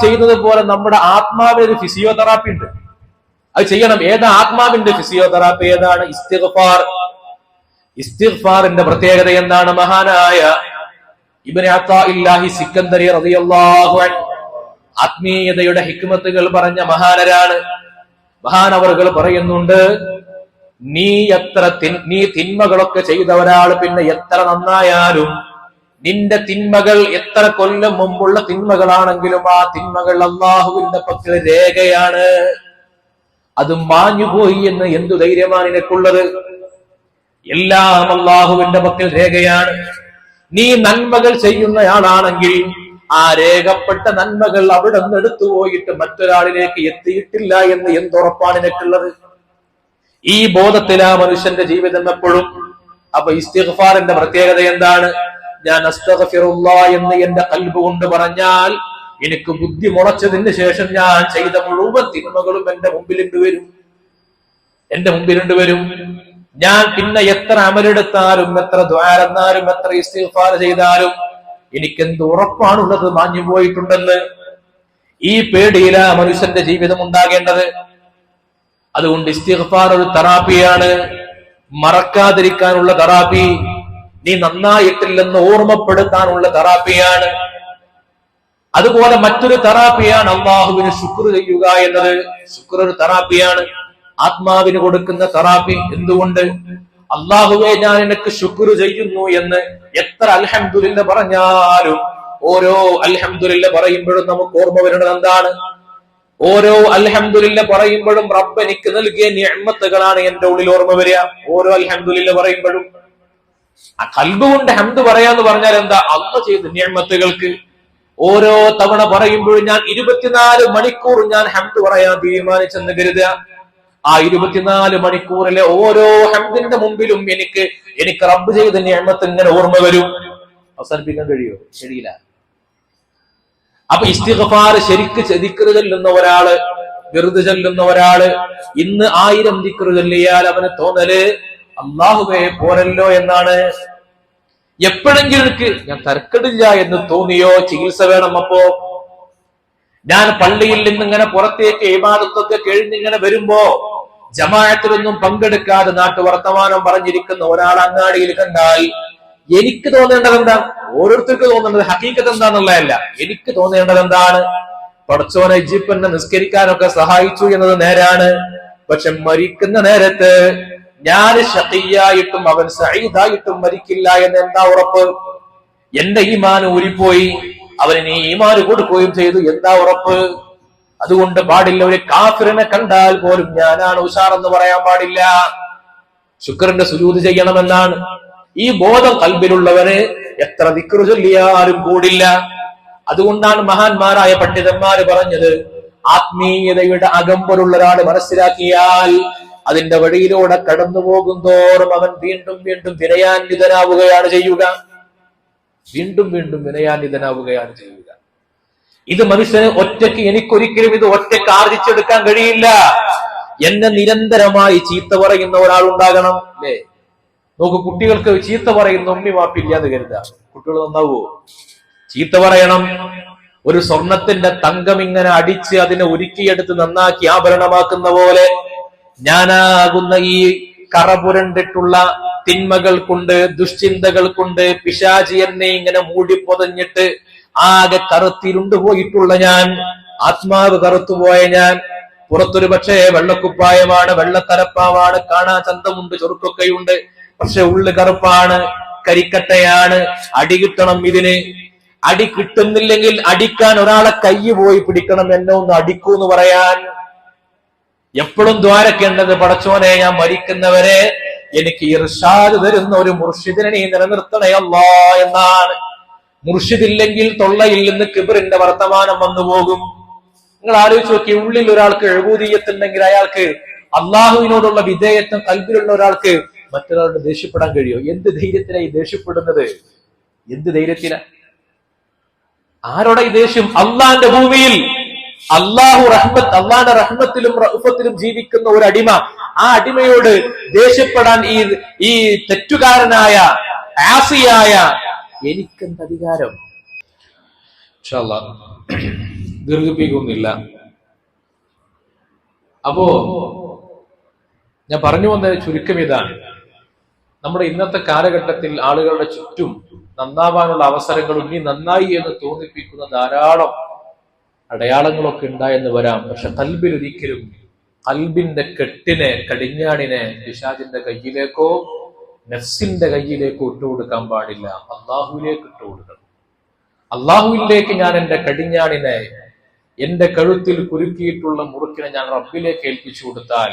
ചെയ്യുന്നത് പോലെ നമ്മുടെ ആത്മാവിന് ഒരു ഫിസിയോതെറാപ്പി ഉണ്ട്, അത് ചെയ്യണം. ഏതാ ആത്മാവിന്റെ ഫിസിയോതെറാപ്പി? ഏതാണ്? ഇസ്തിഗ്ഫാറിന്റെ പ്രത്യേകത എന്താണ്? മഹാനായ ഇബ്നു അത്താഇല്ലാഹി സിക്കന്ദരി റളിയല്ലാഹു അൻഹു ആത്മീയതയുടെ ഹിക്മത്തുകൾ പറഞ്ഞ മഹാനരാണ്. മഹാനവറുകൾ പറയുന്നുണ്ട്, നീ തിന്മകളൊക്കെ ചെയ്ത ഒരാൾ പിന്നെ എത്ര നന്നായാലും നിന്റെ തിന്മകൾ എത്ര കൊല്ലം മുമ്പുള്ള തിന്മകളാണെങ്കിലും ആ തിന്മകൾ അള്ളാഹുവിന്റെ പക്കൽ രേഖയാണ്, അത് മാഞ്ഞുപോയി എന്ന് എന്തു ധൈര്യമാണ് നിനക്കുള്ളത്? എല്ലാം അള്ളാഹുവിന്റെ പക്കൽ രേഖയാണ്. നീ നന്മകൾ ചെയ്യുന്നയാളാണെങ്കിൽ ആ രേഖപ്പെട്ട നന്മകൾ അവിടെ നിന്ന് എടുത്തുപോയിട്ട് മറ്റൊരാളിലേക്ക് എത്തിയിട്ടില്ല എന്ന് എന്തുറപ്പാണ് നിനക്കുള്ളത്? ഈ ബോധത്തിലാ മനുഷ്യന്റെ ജീവിതം എപ്പോഴും. അപ്പൊ ഇസ്തിഗ്ഫാറിന്റെ പ്രത്യേകത എന്താണ്? ഞാൻ അസ്തഗ്ഫിറുല്ലാഹ് എന്ന് എന്റെ ഖൽബ് കൊണ്ട് പറഞ്ഞാൽ എനിക്ക് ബുദ്ധി മുളച്ചതിന് ശേഷം ഞാൻ ചെയ്ത മുഴുവൻ തിന്മകളും എന്റെ മുമ്പിലുണ്ട് വരും. ഞാൻ പിന്നെ എത്ര അമലെടുത്താലും, എത്ര ദ്വാരന്നാലും, എത്ര ഇസ്തിഗ്ഫാർ ചെയ്താലും എനിക്കെന്ത് ഉറപ്പാണുള്ളത് മാഞ്ഞു പോയിട്ടുണ്ടെന്ന്. ഈ പേടിയിലാ മനുഷ്യന്റെ ജീവിതം ഉണ്ടാകേണ്ടത്. അതുകൊണ്ട് ഇസ്തിഗ്ഫാർ ഒരു തെറാപ്പിയാണ്, മറക്കാതിരിക്കാനുള്ള തെറാപ്പി, നീ നന്നായിട്ടില്ലെന്ന് ഓർമ്മപ്പെടുത്താനുള്ള തെറാപ്പിയാണ്. അതുപോലെ മറ്റൊരു തെറാപ്പിയാണ് അള്ളാഹുവിന് ശുക്ർ ചെയ്യുക എന്നത്. ശുക്ർ ഒരു തെറാപ്പിയാണ്, ആത്മാവിന് കൊടുക്കുന്ന തെറാപ്പി. എന്തുകൊണ്ട്? അള്ളാഹുവേ ഞാൻ നിനക്ക് ശുക്ർ ചെയ്യുന്നു എന്ന് എത്ര അൽഹംദുലില്ലാ പറഞ്ഞാലും, ഓരോ അൽഹംദുലില്ലാ പറയുമ്പോഴും നമുക്ക് ഓർമ്മ വരുന്നത് എന്താണ്? ഓരോ അൽഹംദുലില്ലാ പറയുമ്പോഴും റബ്ബ് എനിക്ക് നൽകിയ നിഅമത്തുകളാണ് എന്റെ ഉള്ളിൽ ഓർമ്മ വരിക. ഓരോ അൽഹംദുലില്ലാ പറയുമ്പോഴും ആ ഖൽബ് കൊണ്ട് ഹംദ് പറയാന്ന് പറഞ്ഞാൽ എന്താ? അല്ലാഹ് ചെയ്ത നിഅമത്തുകൾക്ക് ഓരോ തവണ പറയുമ്പോഴും ഞാൻ 24 മണിക്കൂർ ഞാൻ ഹംദ് പറയാൻ തീരുമാനിച്ചെന്ന് കരുതുക. ആ 24 മണിക്കൂറിലെ ഓരോ ഹംദിന്റെ മുമ്പിലും എനിക്ക് റബ്ബ് ചെയ്ത നിഅമത്ത് ഇങ്ങനെ ഓർമ്മ വരും. അവസാനിപ്പിക്കാൻ കഴിയില്ല. അപ്പൊ ഇസ്തിഗ്ഫാർ ശരിക്ക് ദിക്ർ ചൊല്ലുന്ന ഒരാള്, വിർദ് ചൊല്ലുന്ന ഒരാള് ഇന്ന് 1000 ദിക്ർ ചൊല്ലിയാൽ അവന് തോന്നല് അല്ലാഹുവേ പോരല്ലോ എന്നാണ്. എപ്പോഴെങ്കിലും എനിക്ക് ഞാൻ തരക്കെടില്ല എന്ന് തോന്നിയോ, ചികിത്സ വേണം. അപ്പോ ഞാൻ പള്ളിയിൽ നിന്നിങ്ങനെ പുറത്തേക്ക് ഇബാദത്തൊക്കെ കഴിഞ്ഞിങ്ങനെ വരുമ്പോ ജമാഅത്തിലൊന്നും പങ്കെടുക്കാതെ നാട്ടു വർത്തമാനം പറഞ്ഞിരിക്കുന്ന ഒരാൾ അങ്ങാടിയിൽ കണ്ടാൽ എനിക്ക് തോന്നേണ്ടത് എന്താ? ഓരോരുത്തർക്ക് തോന്നേണ്ടത് ഹഖീഖത്ത് എന്താന്നുള്ളതല്ല. എനിക്ക് തോന്നേണ്ടത് എന്താണ്? പടച്ചോനെ ഇജിപ്പന്നെ നിസ്കരിക്കാനൊക്കെ സഹായിച്ചു എന്നത് നേരാണ്. പക്ഷെ മരിക്കുന്ന നേരത്ത് ഞാൻ ശഖിയായിട്ടും അവൻ സഈദായിട്ടും മരിക്കില്ല എന്ന് എന്താ ഉറപ്പ്? എന്റെ ഈമാൻ ഊരിപ്പോയി, അവന് ഈമാൻ കൊടുക്കുകയും ചെയ്തു, എന്താ ഉറപ്പ്? അതുകൊണ്ട് പാടില്ല, ഒരു കാഫിറിനെ കണ്ടാൽ പോലും ഞാനാണ് ഉഷാറെന്ന് പറയാൻ പാടില്ല. ശുക്റിന്റെ സുജൂദ് ചെയ്യണമെന്നാണ്. ഈ ബോധം ഖൽബിലുള്ളവന് എത്ര ദിക്ർ ചൊല്ലിയാലും കൂടില്ല. അതുകൊണ്ടാണ് മഹാന്മാരായ പണ്ഡിതന്മാര് പറഞ്ഞത്, ആത്മീയതയുടെ അകമ്പലുള്ള ഒരാൾ മനസ്സിലാക്കിയാൽ അതിന്റെ വഴിയിലൂടെ കടന്നു പോകുന്തോറും അവൻ വീണ്ടും വീണ്ടും വിനയാന്വിതനാവുകയാണ് ചെയ്യുക. ഇത് മനുഷ്യന് ഒറ്റയ്ക്ക്, എനിക്കൊരിക്കലും ഇത് ഒറ്റയ്ക്ക് ആർജിച്ചെടുക്കാൻ കഴിയില്ല. എന്നെ നിരന്തരമായി ചീത്ത പറയുന്ന ഒരാളുണ്ടാകണം, അല്ലേ? നോക്കൂ, കുട്ടികൾക്ക് ചീത്ത പറയുന്ന ഉമ്മി വാപ്പില്ലാന്ന് കരുതുക, കുട്ടികൾ നന്നാവോ? ചീത്ത പറയണം. ഒരു സ്വർണത്തിന്റെ തങ്കം ഇങ്ങനെ അടിച്ച് അതിനെ ഉരുക്കിയെടുത്ത് നന്നാക്കി ആഭരണമാക്കുന്ന പോലെ ഞാനാകുന്ന ഈ കറപുരണ്ടിട്ടുള്ള തിന്മകൾ കൊണ്ട്, ദുശ്ചിന്തകൾ കൊണ്ട് പിശാചി എന്നെ ഇങ്ങനെ മൂടിപ്പൊതഞ്ഞിട്ട് ആകെ കറുത്തിരുണ്ടുപോയിട്ടുള്ള ഞാൻ, ആത്മാവ് കറുത്തുപോയ ഞാൻ, പുറത്തൊരു പക്ഷേ വെള്ളക്കുപ്പായമാണ്, വെള്ളത്തരപ്പാവാണ്, കാണാൻ ചന്തമുണ്ട്, ചൊറുക്കൊക്കെയുണ്ട്, പക്ഷെ ഉള്ളു കറുപ്പാണ്, കരിക്കട്ടയാണ്. അടി കിട്ടണം ഇതിന്. അടി കിട്ടുന്നില്ലെങ്കിൽ അടിക്കാൻ ഒരാളെ കൈ പോയി പിടിക്കണം, എന്നെ ഒന്ന് അടിക്കൂ എന്ന് പറയാൻ. എപ്പോഴും ദ്വാരക്കേണ്ടത്, പടച്ചോനെ ഞാൻ മരിക്കുന്നവരെ എനിക്ക് ഇർഷാദ് തരുന്ന ഒരു മുർഷിദിനെ നീ നിലനിർത്തണേ അല്ലാ എന്നാണ്. മുർഷിദില്ലെങ്കിൽ തൊള്ളയിൽ നിന്ന് കിബറിന്റെ വർത്തമാനം വന്നു പോകും. നിങ്ങൾ ആലോചിച്ച് നോക്കി, ഉള്ളിൽ ഒരാൾക്ക് എഴുപൂതിയത്തുണ്ടെങ്കിൽ അയാൾക്ക് അള്ളാഹുവിനോടുള്ള വിധേയത്വം കൽബിലുള്ള ഒരാൾക്ക് മറ്റൊരാളുടെ ദേഷ്യപ്പെടാൻ കഴിയോ? എന്ത് ധൈര്യത്തിനായി ദേഷ്യപ്പെടുന്നത്? എന്ത് ധൈര്യത്തിനാ? ആരോടെ ഈ ദേഷ്യം? അള്ളാന്റെ ഭൂമിയിൽ അള്ളാന്റെ റഹ്മത്തിലും റഹ്ഫത്തിലും ജീവിക്കുന്ന ഒരു അടിമ, ആ അടിമയോട് ദേഷ്യപ്പെടാൻ ഈ തെറ്റുകാരനായ ആസിയായ എനിക്കെന്ത് അധികാരം? ഇൻഷാ അല്ലാഹ് ദീർഘിപ്പിക്കുന്നില്ല. അപ്പോ ഞാൻ പറഞ്ഞു വന്ന ചുരുക്കം ഇതാണ്. നമ്മുടെ ഇന്നത്തെ കാലഘട്ടത്തിൽ ആളുകളുടെ ചുറ്റും നന്നാവാനുള്ള അവസരങ്ങളും ഇനി നന്നായി എന്ന് തോന്നിപ്പിക്കുന്ന ധാരാളം അടയാളങ്ങളൊക്കെ ഉണ്ടായെന്ന് വരാം. പക്ഷെ കൽബിൽ ഒരിക്കലും കൽബിന്റെ കെട്ടിനെ, കടിഞ്ഞാണിനെ പിശാചിന്റെ കയ്യിലേക്കോ നഫ്സിന്റെ കയ്യിലേക്കോ ഇട്ടുകൊടുക്കാൻ പാടില്ല. അള്ളാഹുവിലേക്ക് ഇട്ടുകൊടുക്കണം. അള്ളാഹുവിലേക്ക് ഞാൻ എന്റെ കടിഞ്ഞാണിനെ, എന്റെ കഴുത്തിൽ കുരുക്കിയിട്ടുള്ള മുറുക്കിനെ ഞാൻ റബ്ബിലേക്ക് ഏൽപ്പിച്ചു കൊടുത്താൽ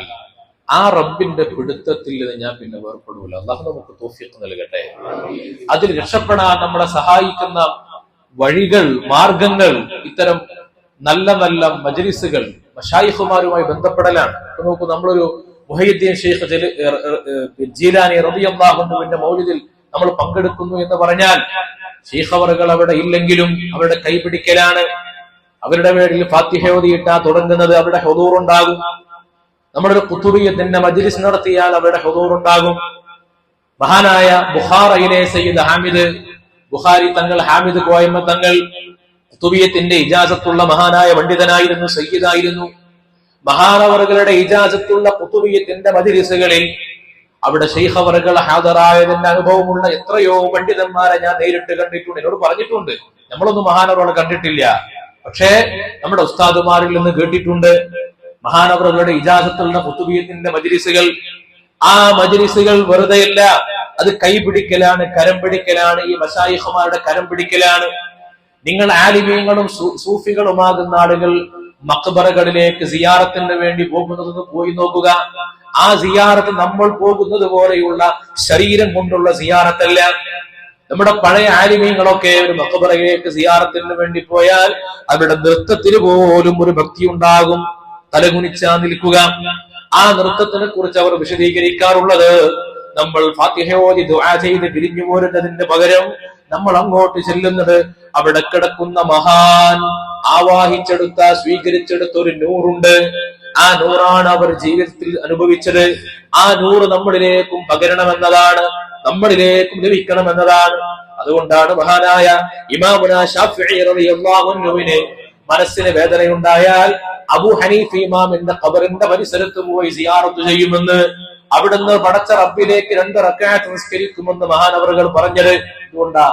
ആ റബ്ബിന്റെ പിടുത്തത്തിൽ നിന്ന് ഞാൻ പിന്നെ വേർപ്പെടൂല. അള്ളാഹു നമുക്ക് തൗഫീഖ് നൽകട്ടെ. അതിൽ രക്ഷപ്പെടാൻ നമ്മളെ സഹായിക്കുന്ന വഴികൾ, മാർഗങ്ങൾ ഇത്തരം നല്ല നല്ല മജ്ലിസുകൾ, മശായിഖുമാരുമായി ബന്ധപ്പെടലാണ്. നോക്കൂ, നമ്മളൊരു മുഹയ്യിദ്ദീൻ ഷെയ്ഖ് ജീലാനി റളിയല്ലാഹു അൻഹുവിന്റെ മൗലിദിൽ നമ്മൾ പങ്കെടുക്കുന്നു എന്ന് പറഞ്ഞാൽ ഷെയ്ഖ് അവറുകൾ അവിടെ ഇല്ലെങ്കിലും അവരുടെ കൈപിടിക്കലാണ്. അവരുടെ പേരിൽ ഫാത്തിഹ ഓതിയിട്ടാ തുടങ്ങുന്നത്, അവരുടെ ഹുദൂർ ഉണ്ടാകും. നമ്മുടെ ഒരു ഖുതുബിയ്യത്തിന്റെ മജ്ലിസ് നടത്തിയാൽ അവരുടെ ഹുദൂർ ഉണ്ടാകും. മഹാനായ ബുഖാറയിലെ സയ്യിദ് ഹാമിദ് ബുഖാരി തങ്ങൾ, ഹാമിദ് കോയമ്മ തങ്ങൾ ഖുതുബിയ്യത്തിന്റെ ഇജാസത്തുള്ള മഹാനായ പണ്ഡിതനായിരുന്നു, സയ്യിദായിരുന്നു. മഹാനവറുകളുടെ ഇജാസത്തുള്ള ഖുതുബിയ്യത്തിന്റെ മജ്ലിസുകളിൽ അവിടെ ശൈഖ് അവറുകൾ ഹാദറായതിന്റെ അനുഭവമുള്ള എത്രയോ പണ്ഡിതന്മാരെ ഞാൻ നേരിട്ട് കണ്ടിട്ടുണ്ട്, എന്നോട് പറഞ്ഞിട്ടുണ്ട്. നമ്മളൊന്നും മഹാനവറുകളെ കണ്ടിട്ടില്ല, പക്ഷേ നമ്മുടെ ഉസ്താദുമാരിൽ നിന്ന് കേട്ടിട്ടുണ്ട്. മഹാനവറുകളുടെ ഇജാസത്തുള്ള ഖുതുബിയ്യത്തിന്റെ മജ്ലിസുകൾ, ആ മജ്ലിസുകൾ വെറുതെയല്ല, അത് കൈപിടിക്കലാണ്, കരം പിടിക്കലാണ്. ഈ മശായിഖുമാരുടെ കരം പിടിക്കലാണ്. നിങ്ങൾ ആലിമീങ്ങളും സൂഫികളുമാകുന്ന ആളുകൾ മഖ്ബറകളിലേക്ക് സിയാറത്തിന് വേണ്ടി പോകുന്നത് പോയി നോക്കുക. ആ സിയാറത്ത് നമ്മൾ പോകുന്നത് പോലെയുള്ള ശരീരം കൊണ്ടുള്ള സിയാറത്തല്ല. നമ്മുടെ പഴയ ആലിമീങ്ങളൊക്കെ ഒരു മഖ്ബറയിലേക്ക് സിയാറത്തിന് വേണ്ടി പോയാൽ അവരുടെ നൃത്തത്തിന് പോലും ഒരു ഭക്തി ഉണ്ടാകും. തലകുനിച്ചാ നിൽക്കുക. ആ നൃത്തത്തിനെ കുറിച്ച് അവർ വിശദീകരിക്കാറുള്ളത്, നമ്മൾ ഫാത്തിഹ ഓതി ദുആ ചെയ്ത് പിരിഞ്ഞു പോരുന്നതിന് പകരം നമ്മൾ അങ്ങോട്ട് ചെല്ലുന്നത് അവിടെ കിടക്കുന്ന മഹാൻ ആവാഹിച്ചെടുത്ത, സ്വീകരിച്ചെടുത്ത ഒരു നൂറുണ്ട്. ആ നൂറാണ് അവർ ജീവിതത്തിൽ അനുഭവിച്ചത്. ആ നൂറ് നമ്മളിലേക്കും പകരണമെന്നതാണ്, നമ്മളിലേക്കും ലഭിക്കണമെന്നതാണ്. അതുകൊണ്ടാണ് മഹാനായ ഇമാമുനാ ശാഫിഈ റളിയല്ലാഹു അൻഹുവിന് മനസ്സിന് വേദനയുണ്ടായാൽ അബൂ ഹനീഫ ഇമാമിന്റെ ഖബറിന്റെ പരിസരത്ത് പോയി സിയാറത്ത് ചെയ്യുമെന്ന്, അവിടുന്ന് പടച്ച റബ്ബിലേക്ക് 2 റക്അത്ത് നിസ്കരിക്കുമെന്ന് മഹാനവറുകൾ പറഞ്ഞത്. അതുകൊണ്ടാ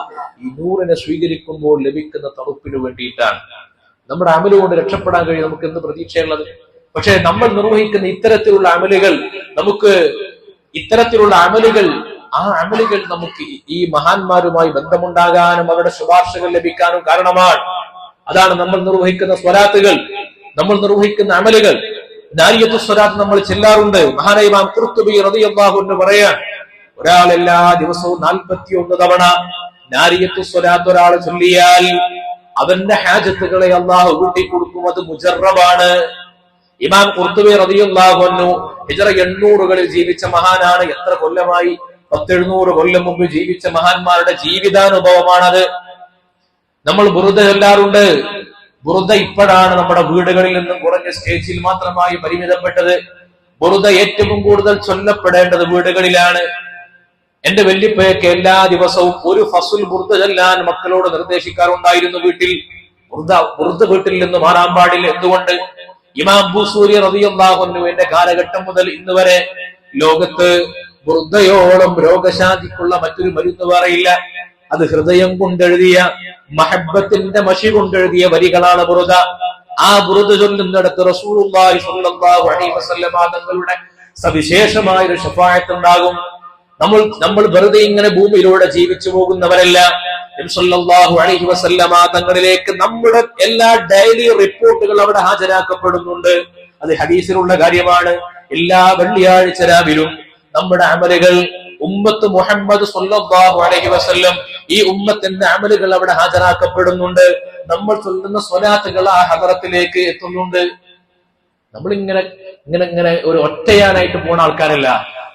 ഈ നൂറിനെ സ്വീകരിക്കുമ്പോൾ ലഭിക്കുന്ന തണുപ്പിന് വേണ്ടിയിട്ടാണ്. നമ്മുടെ അമല് കൊണ്ട് രക്ഷപ്പെടാൻ കഴിയും, നമുക്ക് എന്ത് പ്രതീക്ഷയുള്ളത്? പക്ഷെ നമ്മൾ നിർവഹിക്കുന്ന ഇത്തരത്തിലുള്ള അമലുകൾ, ആ അമലുകൾ നമുക്ക് ഈ മഹാന്മാരുമായി ബന്ധമുണ്ടാകാനും അവരുടെ ശുപാർശകൾ ലഭിക്കാനും കാരണമാണ്. അതാണ് നമ്മൾ നിർവഹിക്കുന്ന സ്വലാത്തുകൾ, നമ്മൾ നിർവഹിക്കുന്ന അമലുകൾ. നാരിയത്തു സ്വലാത്ത് നമ്മൾ ചെല്ലാറുണ്ട്. മഹാനായ ഇമാം ഖുർത്തുബി റളിയല്ലാഹു അൻഹു പറയാൻ, ഒരാൾ എല്ലാ ദിവസവും 41 തവണ നാരിയത്തു സ്വലാത്ത് ഒരാൾ ചൊല്ലിയാൽ അവന്റെ ഹാജത്തുകളെ അള്ളാഹു കൂട്ടിക്കൊടുക്കും. അത് മുജറബാണ്. ഇമാം ഖുർത്തുബി റളിയല്ലാഹു അൻഹു ഹിജ്റ 800കളിൽ ജീവിച്ച മഹാനാണ്. എത്ര കൊല്ലമായി? 10-700 കൊല്ലം മുമ്പ് ജീവിച്ച മഹാന്മാരുടെ ജീവിതാനുഭവമാണത്. നമ്മൾ ബുറുദ ചൊല്ലാറുണ്ട്. ബുറുദ ഇപ്പോഴാണ് നമ്മുടെ വീടുകളിൽ നിന്നും കുറഞ്ഞ സ്റ്റേജിൽ മാത്രമായി പരിമിതപ്പെട്ടത്. ബുറുദ ഏറ്റവും കൂടുതൽ ചൊല്ലപ്പെടേണ്ടത് വീടുകളിലാണ്. എന്റെ വല്യപ്പയൊക്കെ എല്ലാ ദിവസവും ഒരു ഫസുൽ ബുറുദ ചൊല്ലാൻ മക്കളോട് നിർദ്ദേശിക്കാറുണ്ടായിരുന്നു. ബുറുദ വീട്ടിൽ നിന്ന് മാറാൻ പാടില്ല. എന്തുകൊണ്ട്? ഇമാം ബൂസൂരി റളിയല്ലാഹു അൻഹുവിന്റെ കാലഘട്ടം മുതൽ ഇന്ന് വരെ ലോകത്ത് ബുറുദയോളം രോഗശാന്തിക്കുള്ള മറ്റൊരു മരുന്ന് വേറെയില്ല. അത് ഹൃദയം കൊണ്ടെഴുതിയ, മഹബത്തിന്റെ മഷി കൊണ്ടെഴുതിയ വരികളാണ് ബുറുദ. ആ ബുറുദ ചൊല്ലുന്നിടത്ത് റസൂലുള്ളാഹി സ്വല്ലല്ലാഹു അലൈഹി വസല്ലമ തങ്ങളുടെ സവിശേഷമായ ഒരു ശഫാഅത്ത് ഉണ്ടാകും. നമ്മൾ വെറുതെ ഇങ്ങനെ ഭൂമിയിലൂടെ ജീവിച്ചു പോകുന്നവരല്ല. നബി സല്ലല്ലാഹു അലൈഹി വസല്ലമ തങ്ങളിലേക്ക് നമ്മുടെ എല്ലാ ഡെയിലി റിപ്പോർട്ടുകൾ അവിടെ ഹാജരാക്കപ്പെടുന്നുണ്ട്. അത് ഹദീസിലുള്ള കാര്യമാണ്. എല്ലാ വെള്ളിയാഴ്ച രാവിലും നമ്മുടെ അമലുകൾ ഉമ്മത്ത് മുഹമ്മദ് സ്വല്ലല്ലാഹു അലൈഹി വസല്ലം ഈ ഉമ്മത്തിന്റെ അമലുകൾ അവിടെ ഹാജരാക്കപ്പെടുന്നുണ്ട്. നമ്മൾ ചൊല്ലുന്ന സ്വലാത്തുകൾ ആ ഹദറത്തിലേക്ക് എത്തുന്നുണ്ട്. നമ്മൾ ഇങ്ങനെ ഒരു ഒറ്റയാനായിട്ട് പോണ ആൾക്കാരല്ല.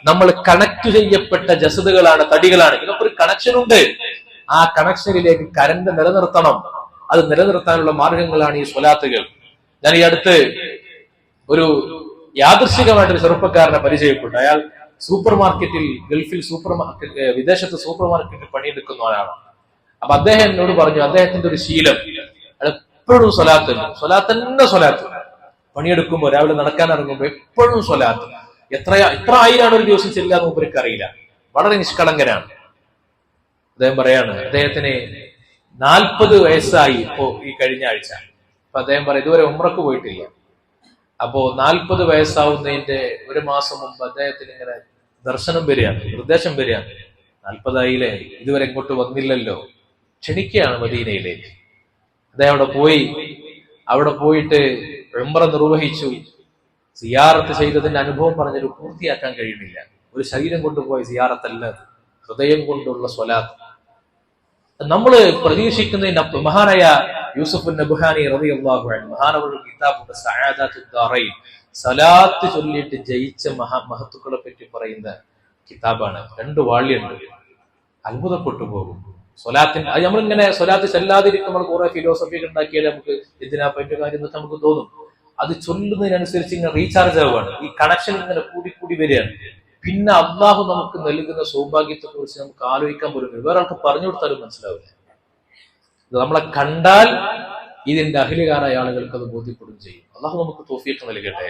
നമ്മൾ കണക്ട് ചെയ്യപ്പെട്ട ജസദുകളാണ്, തടികളാണ്. ഇതൊക്കെ ഒരു കണക്ഷൻ ഉണ്ട്. ആ കണക്ഷനിലേക്ക് കരണ്ട് നിലനിർത്തണം. അത് നിലനിർത്താനുള്ള മാർഗങ്ങളാണ് ഈ സ്വലാത്തുകൾ. ഞാൻ ഈ അടുത്ത് ഒരു യാദൃശികമായിട്ടൊരു ചെറുപ്പക്കാരനെ പരിചയപ്പെട്ടു. അയാൾ സൂപ്പർ മാർക്കറ്റിൽ, ഗൾഫിൽ വിദേശത്ത് സൂപ്പർ മാർക്കറ്റിൽ പണിയെടുക്കുന്ന ആളാണ്. അപ്പൊ അദ്ദേഹം എന്നോട് പറഞ്ഞു, അദ്ദേഹത്തിന്റെ ഒരു ശീലം, എപ്പോഴും സ്വലാത്ത്. പണിയെടുക്കുമ്പോൾ രാവിലെ നടക്കാൻ ഇറങ്ങുമ്പോൾ എപ്പോഴും സ്വലാത്ത്. എത്ര ആയിരാണ് ഒരു ദിവസം ചെല്ലാന്ന് മൂപ്പർക്ക് അറിയില്ല. വളരെ നിഷ്കളങ്കനാണ്. അദ്ദേഹം പറയാണ്, അദ്ദേഹത്തിന് 40 വയസ്സായി ഇപ്പോ ഈ കഴിഞ്ഞ ആഴ്ച. അപ്പൊ അദ്ദേഹം പറയും ഇതുവരെ ഉംറക്ക് പോയിട്ടില്ല. അപ്പോ 40 വയസ്സാവുന്നതിന്റെ ഒരു മാസം മുമ്പ് അദ്ദേഹത്തിന് ഇങ്ങനെ ദർശനം വരികയാണ്, നിർദ്ദേശം വരികയാണ്. 40 ആയില്ലേ, ഇതുവരെ ഇങ്ങോട്ട് വന്നില്ലല്ലോ, ക്ഷണിക്കുകയാണ് മദീനയിലേക്ക്. അദ്ദേഹം അവിടെ പോയിട്ട് ഉംറ നിർവഹിച്ചു. സിയാറത്ത് ചെയ്തതിന്റെ അനുഭവം പറഞ്ഞൊരു പൂർത്തിയാക്കാൻ കഴിയുന്നില്ല. ഒരു ശരീരം കൊണ്ടുപോയ സിയാറത്തല്ല, ഹൃദയം കൊണ്ടുള്ള സ്വലാത്ത്. നമ്മള് പ്രതീക്ഷിക്കുന്നതിനപ്പുറം മഹാനായ യൂസുഫ് നബ്ഹാനി റളിയല്ലാഹു അൻഹു മഹാനവരുടെ കിതാബുണ്ട് സഅദത്തുദ് ദാറൈൻ, സലാത്ത് ചൊല്ലിയിട്ട് ജയിച്ച മഹത്തുക്കളെ പറ്റി പറയുന്ന കിതാബാണ്. 2 വാള്യമുണ്ട്. അത്ഭുതപ്പെട്ടു പോകും. സ്വലാത്തിന് അത് നമ്മളിങ്ങനെ സ്വലാത്ത് ചെല്ലാതിരിക്കുമ്പോൾ കുറെ ഫിലോസഫി ഉണ്ടാക്കിയാൽ നമുക്ക് ഇതിനാ പറ്റിയ കാര്യം എന്നൊക്കെ നമുക്ക് തോന്നും. അത് ചൊല്ലുന്നതിനനുസരിച്ച് ഇങ്ങനെ റീചാർജ് ആവുകയാണ്. ഈ കണക്ഷൻ ഇങ്ങനെ കൂടി വരികയാണ്. പിന്നെ അള്ളാഹു നമുക്ക് നൽകുന്ന സൗഭാഗ്യത്തെ കുറിച്ച് നമുക്ക് ആലോചിക്കാൻ പോലും വേറെ ആൾക്ക് പറഞ്ഞു കൊടുത്താലും മനസ്സിലാവില്ല. നമ്മളെ കണ്ടാൽ ഇതിന്റെ അഖിലുകാരായ ആളുകൾക്ക് അത് ബോധ്യപ്പെടുകയും ചെയ്യും. അള്ളാഹു നമുക്ക് തൗഫീഖ് നൽകട്ടെ.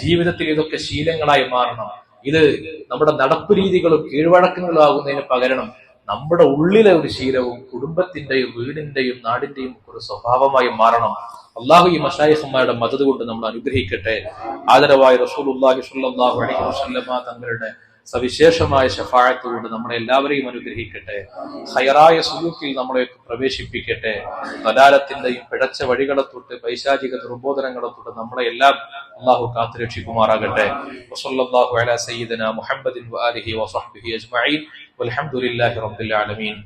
ജീവിതത്തിൽ ഇതൊക്കെ ശീലങ്ങളായി മാറണം. ഇത് നമ്മുടെ നടപ്പ് രീതികളും കീഴ്വഴക്കങ്ങളും ആകുന്നതിന് പകരം നമ്മുടെ ഉള്ളിലെ ഒരു ശീലവും കുടുംബത്തിന്റെയും വീടിന്റെയും നാടിന്റെയും ഒരു സ്വഭാവമായി മാറണം. അള്ളാഹു ഈ മശായിഖന്മാരുടെ മദദ് കൊണ്ട് നമ്മൾ അനുഗ്രഹിക്കട്ടെ. ആദരവായ റസൂലുള്ളാഹി സ്വല്ലല്ലാഹു അലൈഹി വസല്ലമ തങ്ങളുടെ സവിശേഷമായ ശഫാഅത്ത് കൊണ്ട് നമ്മളെ എല്ലാവരെയും അനുഗ്രഹിക്കട്ടെ. ഖൈറായ സുലൂക്കിൽ നമ്മളെ പ്രവേശിപ്പിക്കട്ടെ. ദലാലത്തിന്റെയും പിഴച്ച വഴികളെ തൊട്ട് പൈശാചിക ദുർബോധനങ്ങളെ തൊട്ട് നമ്മളെ എല്ലാം അള്ളാഹു കാത്തുരക്ഷിക്കുമാറാകട്ടെ. വസല്ലല്ലാഹു അലാ സയ്യിദിനാ മുഹമ്മദിൻ വആലിഹി വസഹ്ബിഹി അജ്മഈൻ വൽഹംദുലില്ലാഹി റബ്ബിൽ ആലമീൻ.